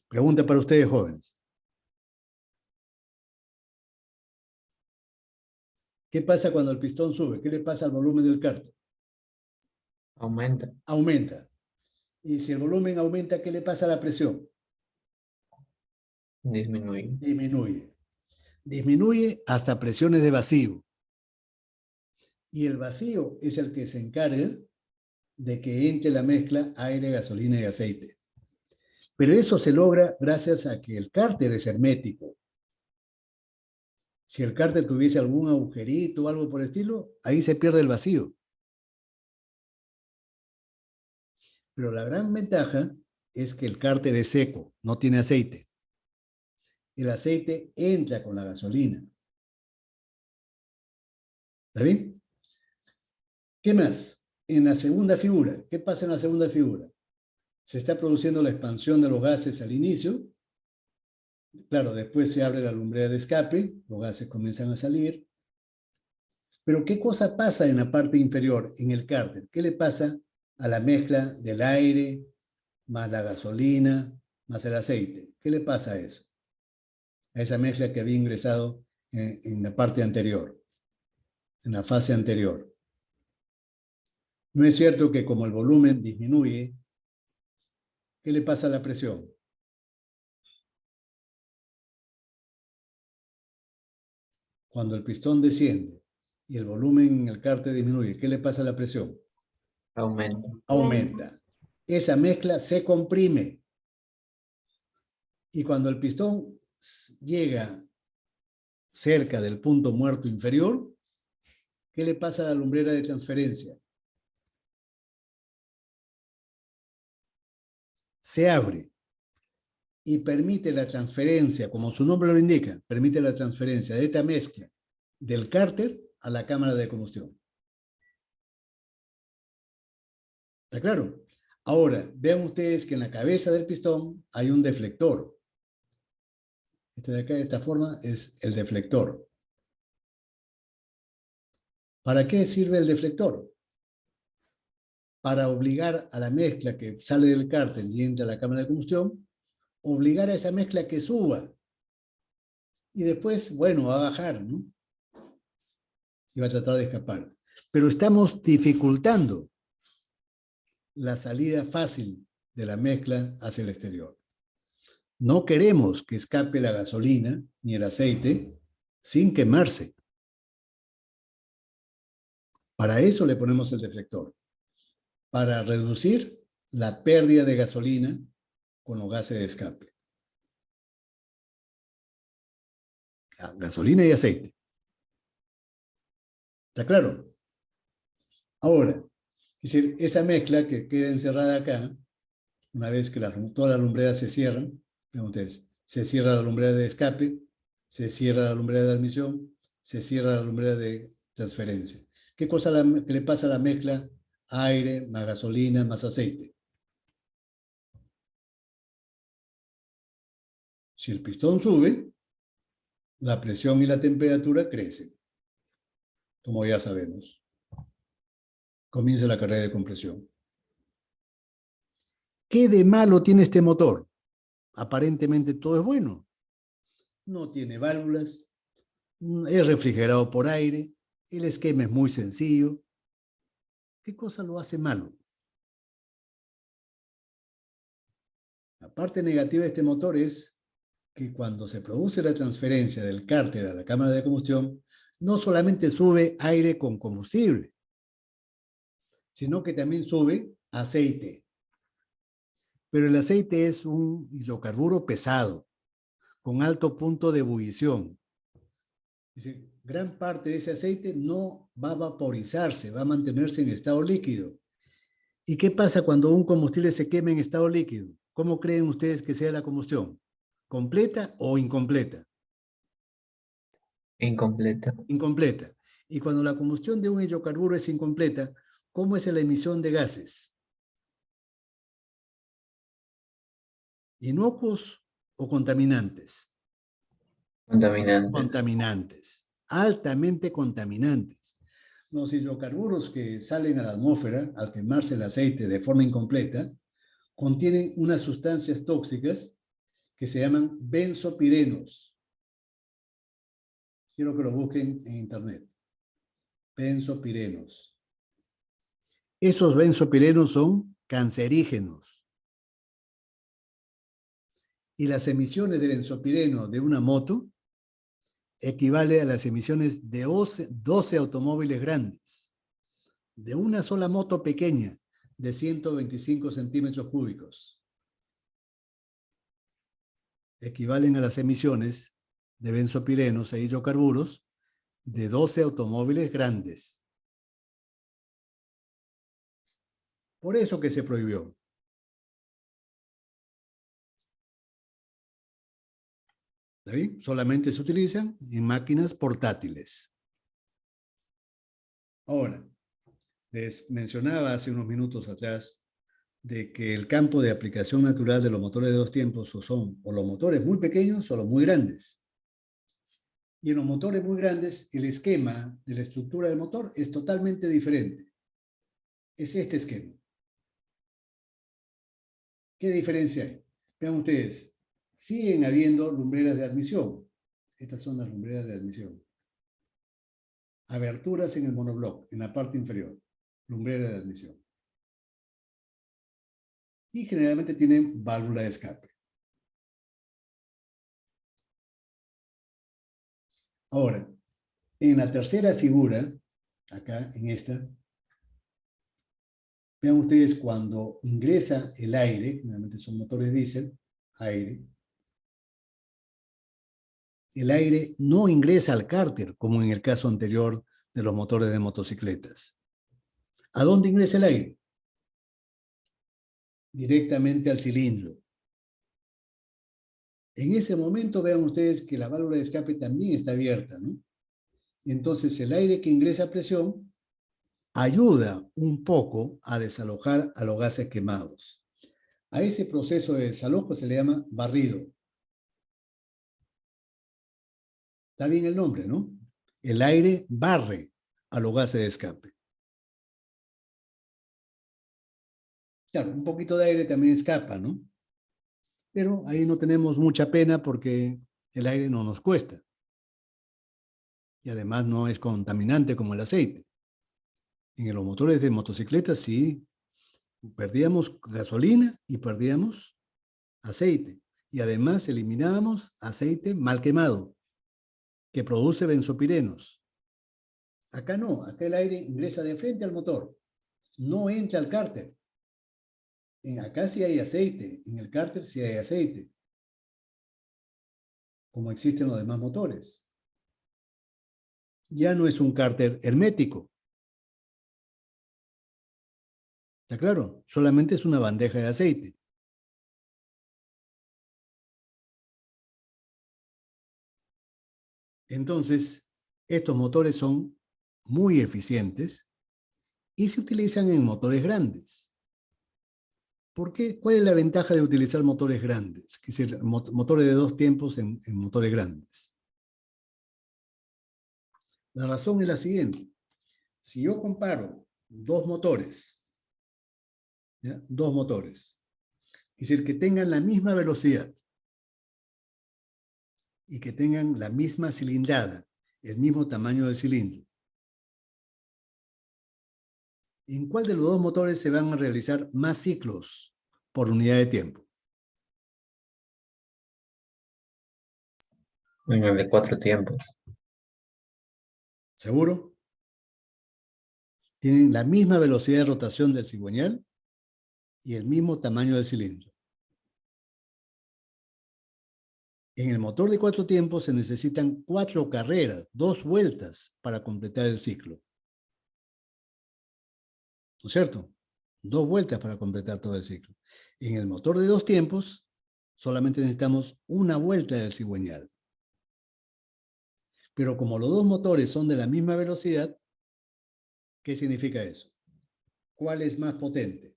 Pregunta para ustedes, jóvenes. ¿Qué pasa cuando el pistón sube? ¿Qué le pasa al volumen del cárter? Aumenta. Aumenta. Y si el volumen aumenta, ¿qué le pasa a la presión? Disminuye. Disminuye. Disminuye hasta presiones de vacío. Y el vacío es el que se encarga de que entre la mezcla aire, gasolina y aceite. Pero eso se logra gracias a que el cárter es hermético. Si el cárter tuviese algún agujerito o algo por el estilo, ahí se pierde el vacío. Pero la gran ventaja es que el cárter es seco, no tiene aceite. El aceite entra con la gasolina. ¿Está bien? ¿Qué más? En la segunda figura, ¿qué pasa en la segunda figura? Se está produciendo la expansión de los gases al inicio. Claro, después se abre la lumbrera de escape, los gases comienzan a salir. Pero ¿qué cosa pasa en la parte inferior, en el cárter? ¿Qué le pasa a la mezcla del aire, más la gasolina, más el aceite? ¿Qué le pasa a eso? A esa mezcla que había ingresado en la parte anterior, en la fase anterior. ¿No es cierto que como el volumen disminuye, qué le pasa a la presión? Cuando el pistón desciende y el volumen en el cárter disminuye, ¿qué le pasa a la presión? Aumenta. Aumenta. Esa mezcla se comprime. Y cuando el pistón llega cerca del punto muerto inferior, ¿qué le pasa a la lumbrera de transferencia? Se abre y permite la transferencia, como su nombre lo indica, permite la transferencia de esta mezcla del cárter a la cámara de combustión. ¿Está claro? Ahora, vean ustedes que en la cabeza del pistón hay un deflector. Este de acá, de esta forma, es el deflector. ¿Para qué sirve el deflector? Para obligar a la mezcla que sale del cárter y entra a la cámara de combustión, obligar a esa mezcla que suba. Y después, bueno, va a bajar, ¿no? Y va a tratar de escapar. Pero estamos dificultando la salida fácil de la mezcla hacia el exterior. No queremos que escape la gasolina ni el aceite sin quemarse. Para eso le ponemos el deflector, para reducir la pérdida de gasolina con los gases de escape. Gasolina y aceite. ¿Está claro? Ahora, es decir, esa mezcla que queda encerrada acá, una vez que todas las lumbreras se cierran, vean ustedes, se cierra la lumbrera de escape, se cierra la lumbrera de admisión, se cierra la lumbrera de transferencia. ¿Qué cosa que le pasa a la mezcla? Aire, más gasolina, más aceite. Si el pistón sube, la presión y la temperatura crecen, como ya sabemos. Comienza la carrera de compresión. ¿Qué de malo tiene este motor? Aparentemente todo es bueno. No tiene válvulas, es refrigerado por aire, el esquema es muy sencillo. ¿Qué cosa lo hace malo? La parte negativa de este motor es que cuando se produce la transferencia del cárter a la cámara de combustión, no solamente sube aire con combustible, sino que también sube aceite. Pero el aceite es un hidrocarburo pesado, con alto punto de ebullición. Es decir, gran parte de ese aceite no va a vaporizarse, va a mantenerse en estado líquido. ¿Y qué pasa cuando un combustible se quema en estado líquido? ¿Cómo creen ustedes que sea la combustión? ¿Completa o incompleta? Incompleta. Incompleta. Y cuando la combustión de un hidrocarburo es incompleta, ¿cómo es la emisión de gases? ¿Inocuos o contaminantes? Contaminante. Contaminantes, altamente contaminantes. Los hidrocarburos que salen a la atmósfera al quemarse el aceite de forma incompleta contienen unas sustancias tóxicas que se llaman benzopirenos. Quiero que lo busquen en internet. Benzopirenos. Esos benzopirenos son cancerígenos. Y las emisiones de benzopireno de una moto equivale a las emisiones de 12 automóviles grandes, de una sola moto pequeña de 125 centímetros cúbicos. Equivalen a las emisiones de benzopirenos e hidrocarburos de 12 automóviles grandes. Por eso que se prohibió. ¿Está bien? Solamente se utilizan en máquinas portátiles. Ahora, les mencionaba hace unos minutos atrás de que el campo de aplicación natural de los motores de dos tiempos son o los motores muy pequeños o los muy grandes. Y en los motores muy grandes, el esquema de la estructura del motor es totalmente diferente. Es este esquema. ¿Qué diferencia hay? Vean ustedes, siguen habiendo lumbreras de admisión. Estas son las lumbreras de admisión. Aberturas en el monobloc, en la parte inferior. Lumbrera de admisión. Y generalmente tienen válvula de escape. Ahora, en la tercera figura, acá en esta, vean ustedes cuando ingresa el aire, generalmente son motores diésel, aire, el aire no ingresa al cárter, como en el caso anterior de los motores de motocicletas. ¿A dónde ingresa el aire? Directamente al cilindro. En ese momento vean ustedes que la válvula de escape también está abierta, ¿no? Y entonces el aire que ingresa a presión ayuda un poco a desalojar a los gases quemados. A ese proceso de desalojo se le llama barrido. Está bien el nombre, ¿no? El aire barre a los gases de escape. Claro, un poquito de aire también escapa, ¿no? Pero ahí no tenemos mucha pena porque el aire no nos cuesta. Y además no es contaminante como el aceite. En los motores de motocicletas sí perdíamos gasolina y perdíamos aceite. Y además eliminábamos aceite mal quemado, que produce benzopirenos. Acá no, acá el aire ingresa de frente al motor, no entra al cárter. Acá sí hay aceite, en el cárter sí hay aceite, como existen los demás motores. Ya no es un cárter hermético. ¿Está claro? Solamente es una bandeja de aceite. Entonces, estos motores son muy eficientes y se utilizan en motores grandes. ¿Por qué? ¿Cuál es la ventaja de utilizar motores grandes? Es decir, motores de dos tiempos en motores grandes. La razón es la siguiente. Si yo comparo dos motores, ¿ya? Dos motores, es decir, que tengan la misma velocidad y que tengan la misma cilindrada, el mismo tamaño del cilindro, ¿en cuál de los dos motores se van a realizar más ciclos por unidad de tiempo? En el de 4 tiempos. ¿Seguro? Tienen la misma velocidad de rotación del cigüeñal y el mismo tamaño del cilindro. En el motor de 4 tiempos se necesitan 4 carreras, 2 vueltas para completar el ciclo. ¿No es cierto? 2 vueltas para completar todo el ciclo. En el motor de 2 tiempos solamente necesitamos 1 vuelta del cigüeñal. Pero como los dos motores son de la misma velocidad, ¿qué significa eso? ¿Cuál es más potente?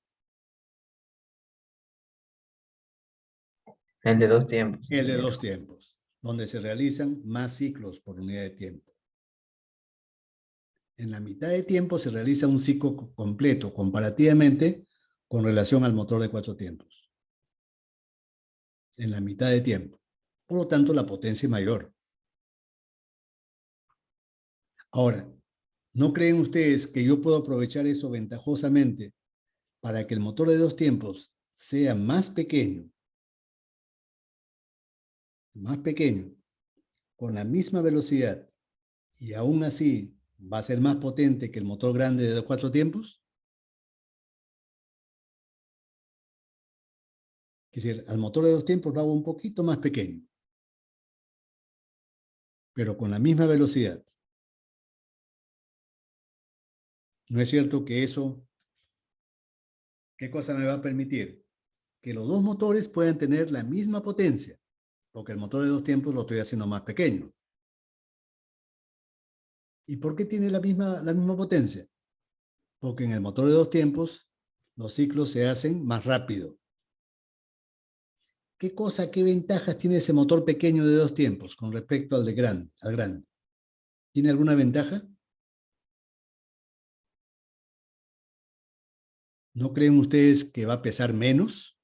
El de 2 tiempos. El de 2 tiempos, donde se realizan más ciclos por unidad de tiempo. En la mitad de tiempo se realiza un ciclo completo, comparativamente, con relación al motor de 4 tiempos. En la mitad de tiempo. Por lo tanto, la potencia es mayor. Ahora, ¿no creen ustedes que yo puedo aprovechar eso ventajosamente para que el motor de 2 tiempos sea más pequeño, con la misma velocidad, y aún así va a ser más potente que el motor grande de 4 tiempos? Es decir, al motor de 2 tiempos lo hago un poquito más pequeño, pero con la misma velocidad. ¿No es cierto que eso, qué cosa me va a permitir? Que los dos motores puedan tener la misma potencia, porque el motor de 2 tiempos lo estoy haciendo más pequeño. ¿Y por qué tiene la misma potencia? Porque en el motor de 2 tiempos los ciclos se hacen más rápido. ¿Qué ventajas tiene ese motor pequeño de 2 tiempos con respecto al grande? ¿Tiene alguna ventaja? ¿No creen ustedes que va a pesar menos?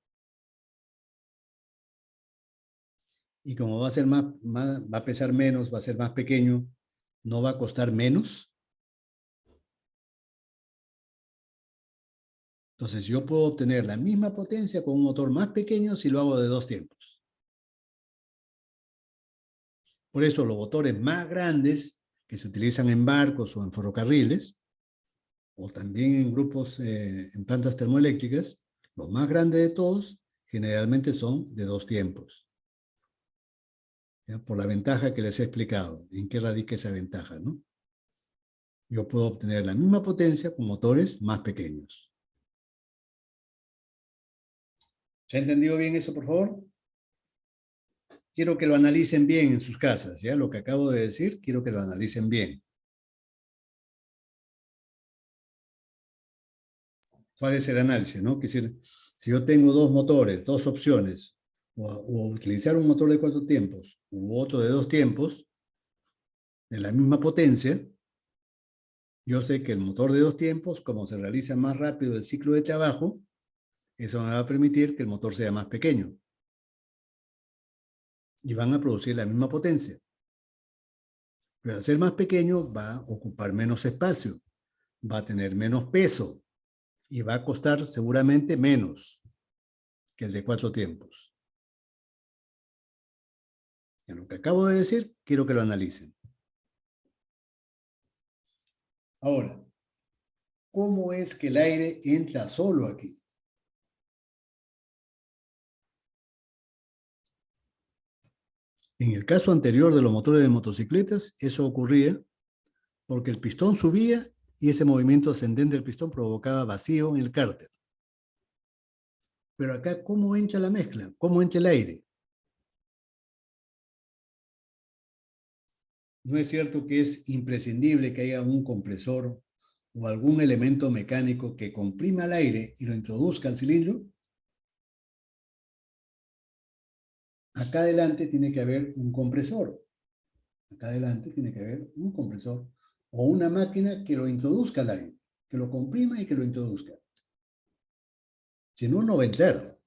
Y como va a pesar menos, va a ser más pequeño, ¿no va a costar menos? Entonces yo puedo obtener la misma potencia con un motor más pequeño si lo hago de 2 tiempos. Por eso los motores más grandes que se utilizan en barcos o en ferrocarriles, o también en grupos, en plantas termoeléctricas, los más grandes de todos generalmente son de 2 tiempos. ¿Ya? Por la ventaja que les he explicado. ¿En qué radica esa ventaja, no? Yo puedo obtener la misma potencia con motores más pequeños. ¿Se ha entendido bien eso, por favor? Quiero que lo analicen bien en sus casas, ¿ya? Lo que acabo de decir, quiero que lo analicen bien. ¿Cuál es el análisis, no? Que si yo tengo dos motores, dos opciones, o utilizar un motor de 4 tiempos u otro de 2 tiempos, de la misma potencia, yo sé que el motor de 2 tiempos, como se realiza más rápido el ciclo de trabajo, eso me va a permitir que el motor sea más pequeño. Y van a producir la misma potencia. Pero al ser más pequeño va a ocupar menos espacio, va a tener menos peso y va a costar seguramente menos que el de 4 tiempos. En lo que acabo de decir, quiero que lo analicen. Ahora, ¿cómo es que el aire entra solo aquí? En el caso anterior de los motores de motocicletas, eso ocurría porque el pistón subía y ese movimiento ascendente del pistón provocaba vacío en el cárter. Pero acá, ¿cómo entra la mezcla? ¿Cómo entra el aire? ¿No es cierto que es imprescindible que haya un compresor o algún elemento mecánico que comprima el aire y lo introduzca al cilindro? Acá adelante tiene que haber un compresor. Acá adelante tiene que haber un compresor o una máquina que lo introduzca al aire, que lo comprima y que lo introduzca. Si no, no va a entrar.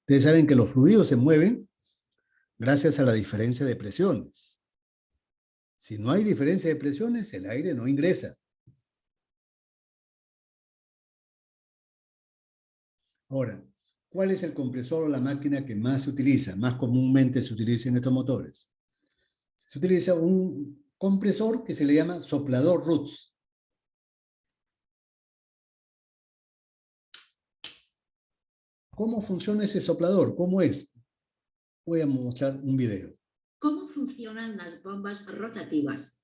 Ustedes saben que los fluidos se mueven gracias a la diferencia de presiones. Si no hay diferencia de presiones, el aire no ingresa. Ahora, ¿cuál es el compresor o la máquina que más se utiliza, más comúnmente se utiliza en estos motores? Se utiliza un compresor que se le llama soplador Roots. ¿Cómo funciona ese soplador? ¿Cómo es? Voy a mostrar un video. ¿Cómo funcionan las bombas rotativas?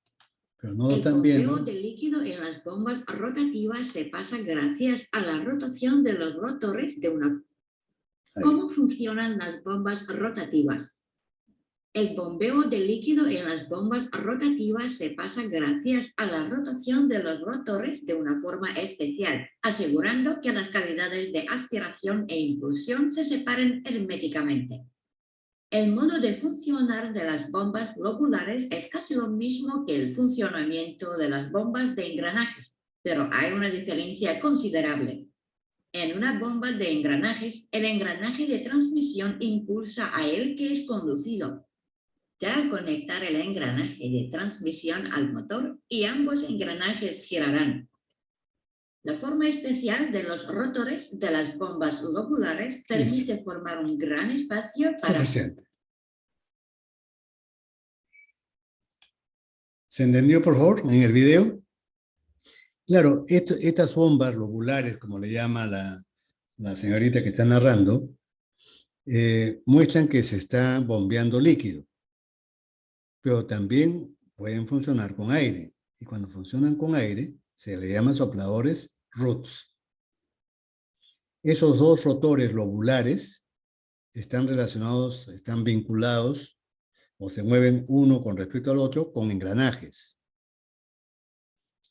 Pero no lo El están bombeo viendo. de líquido en las bombas rotativas se pasa gracias a la rotación de los rotores de una... Ahí. ¿Cómo funcionan las bombas rotativas? El bombeo de líquido en las bombas rotativas se pasa gracias a la rotación de los rotores de una forma especial, asegurando que las cavidades de aspiración e impulsión se separen herméticamente. El modo de funcionar de las bombas lobulares es casi lo mismo que el funcionamiento de las bombas de engranajes, pero hay una diferencia considerable. En una bomba de engranajes, el engranaje de transmisión impulsa a el que es conducido. Ya al conectar el engranaje de transmisión al motor, y ambos engranajes girarán. La forma especial de los rotores de las bombas lobulares permite formar un gran espacio para... Suficiente. ¿Se entendió, por favor, en el video? Claro, estas bombas lobulares, como le llama la señorita que está narrando, muestran que se está bombeando líquido, pero también pueden funcionar con aire. Y cuando funcionan con aire, se le llaman sopladores Roots. Esos dos rotores lobulares están relacionados, están vinculados o se mueven uno con respecto al otro con engranajes.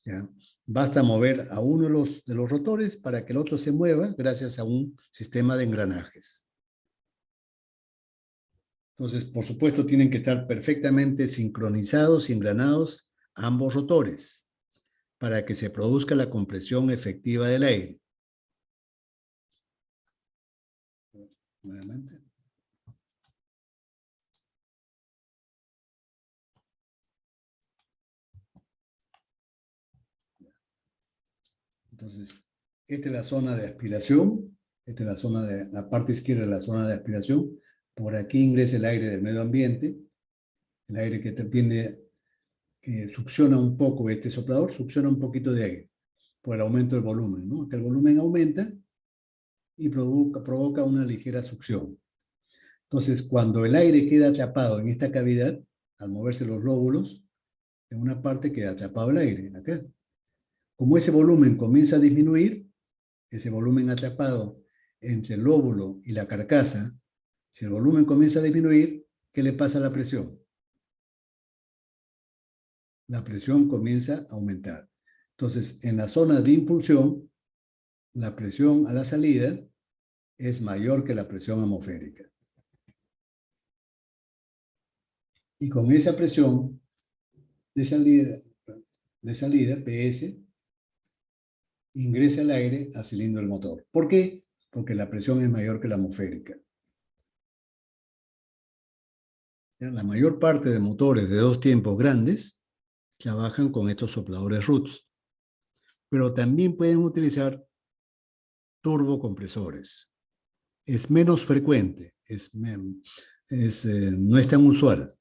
¿Ya? Basta mover a uno de los rotores para que el otro se mueva gracias a un sistema de engranajes. Entonces, por supuesto, tienen que estar perfectamente sincronizados y engranados ambos rotores para que se produzca la compresión efectiva del aire. Nuevamente. Entonces, esta es la zona de aspiración, esta es la zona de la parte izquierda de la zona de aspiración. Por aquí ingresa el aire del medio ambiente, el aire que succiona un poco este soplador, succiona un poquito de aire por el aumento del volumen, ¿no? Que el volumen aumenta y provoca una ligera succión. Entonces, cuando el aire queda atrapado en esta cavidad, al moverse los lóbulos, en una parte queda atrapado el aire, acá. Como ese volumen comienza a disminuir, ese volumen atrapado entre el lóbulo y la carcasa, si el volumen comienza a disminuir, ¿qué le pasa a la presión? La presión comienza a aumentar. Entonces, en la zona de impulsión, la presión a la salida es mayor que la presión atmosférica. Y con esa presión de salida, PS, ingresa el aire al cilindro del motor. ¿Por qué? Porque la presión es mayor que la atmosférica. La mayor parte de motores de dos tiempos grandes trabajan con estos sopladores Roots, pero también pueden utilizar turbocompresores. Es menos frecuente, no es tan usual,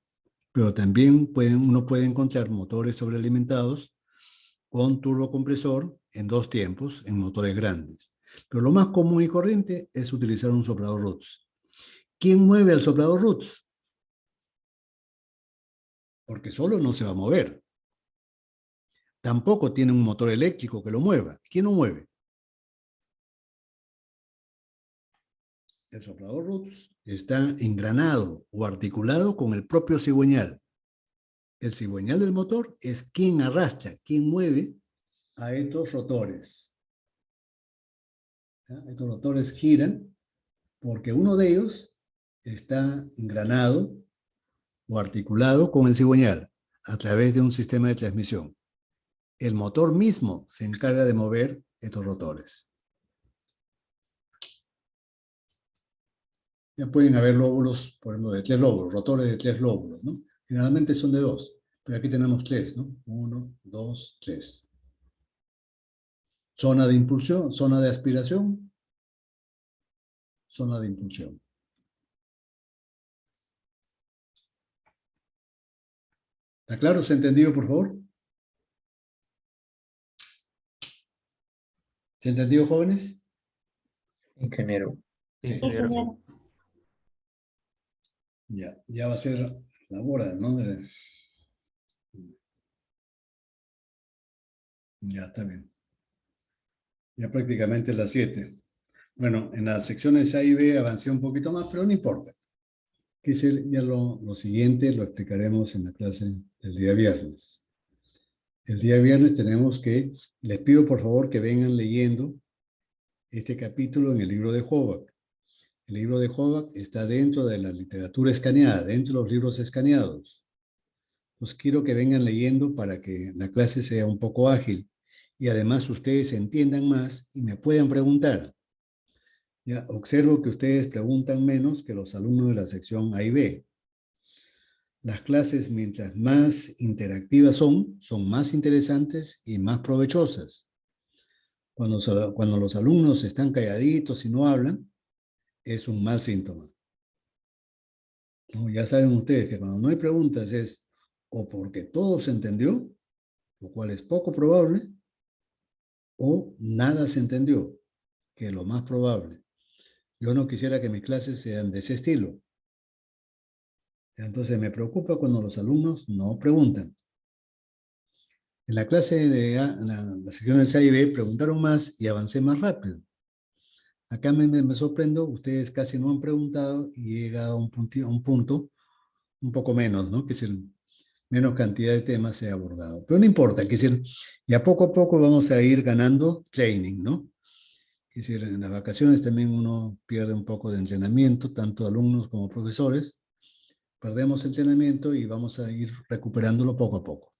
pero también uno puede encontrar motores sobrealimentados con turbocompresor en dos tiempos en motores grandes. Pero lo más común y corriente es utilizar un soplador Roots. ¿Quién mueve al soplador Roots? Porque solo no se va a mover. Tampoco tiene un motor eléctrico que lo mueva. ¿Quién lo mueve? El soplador Roots está engranado o articulado con el propio cigüeñal. El cigüeñal del motor es quien arrastra, quien mueve a estos rotores. ¿Ya? Estos rotores giran porque uno de ellos está engranado o articulado con el cigüeñal a través de un sistema de transmisión. El motor mismo se encarga de mover estos rotores. Ya pueden haber lóbulos, por ejemplo, de 3 lóbulos, rotores de 3 lóbulos, ¿no? Generalmente son de 2, pero aquí tenemos 3, ¿no? 1, 2, 3. Zona de impulsión, zona de aspiración, zona de impulsión. ¿Está claro? ¿Se ha entendido, por favor? ¿Se ha entendido, jóvenes? Ingeniero. Sí. Ingeniero. Ya va a ser la hora, ¿no? Ya está bien. Ya prácticamente es las 7. Bueno, en las secciones A y B avancé un poquito más, pero no importa. Ya lo siguiente lo explicaremos en la clase del día viernes. El día viernes les pido por favor que vengan leyendo este capítulo en el libro de Howard. El libro de Jovac está dentro de la literatura escaneada, dentro de los libros escaneados. Pues quiero que vengan leyendo para que la clase sea un poco ágil y además ustedes entiendan más y me puedan preguntar. Ya observo que ustedes preguntan menos que los alumnos de la sección A y B. Las clases, mientras más interactivas son más interesantes y más provechosas. Cuando los alumnos están calladitos y no hablan, es un mal síntoma. ¿No? Ya saben ustedes que cuando no hay preguntas es o porque todo se entendió, lo cual es poco probable, o nada se entendió, que es lo más probable. Yo no quisiera que mis clases sean de ese estilo. Entonces me preocupa cuando los alumnos no preguntan. En la clase de en la sección de A y B preguntaron más y avancé más rápido. Acá me sorprendo, ustedes casi no han preguntado y he llegado a un punto un poco menos, ¿no? Que es menos cantidad de temas he abordado. Pero no importa, que decir, y a poco vamos a ir ganando training, ¿no? Es decir, en las vacaciones también uno pierde un poco de entrenamiento, tanto alumnos como profesores. Perdemos entrenamiento y vamos a ir recuperándolo poco a poco.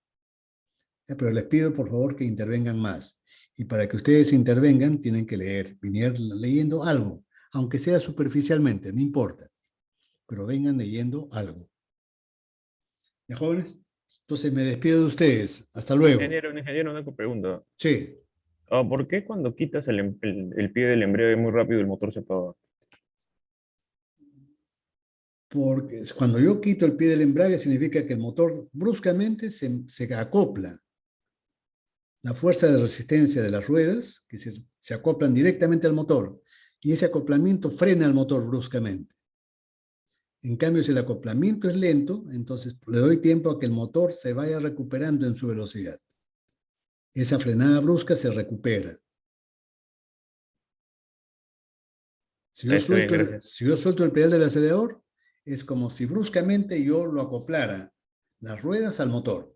Pero les pido por favor que intervengan más. Y para que ustedes intervengan, tienen que leer, venir leyendo algo, aunque sea superficialmente, no importa. Pero vengan leyendo algo. ¿Ya, jóvenes? Entonces me despido de ustedes. Hasta luego. Ingeniero, una pregunta. Sí. ¿Por qué cuando quitas el pie del embrague muy rápido el motor se apaga? Porque cuando yo quito el pie del embrague significa que el motor bruscamente se acopla. La fuerza de resistencia de las ruedas, que se acoplan directamente al motor, y ese acoplamiento frena al motor bruscamente. En cambio, si el acoplamiento es lento, entonces le doy tiempo a que el motor se vaya recuperando en su velocidad. Esa frenada brusca se recupera. Si yo Está bien, gracias. suelto el pedal del acelerador, es como si bruscamente yo lo acoplara las ruedas al motor.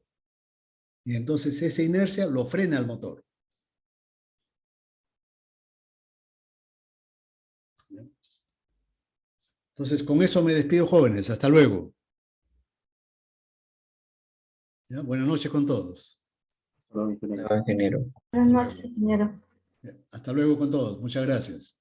Y entonces esa inercia lo frena al motor. Entonces, con eso me despido, jóvenes. Hasta luego. ¿Ya? Buenas noches con todos. No, ingeniero. Buenas noches, ingeniero. Hasta luego con todos. Muchas gracias.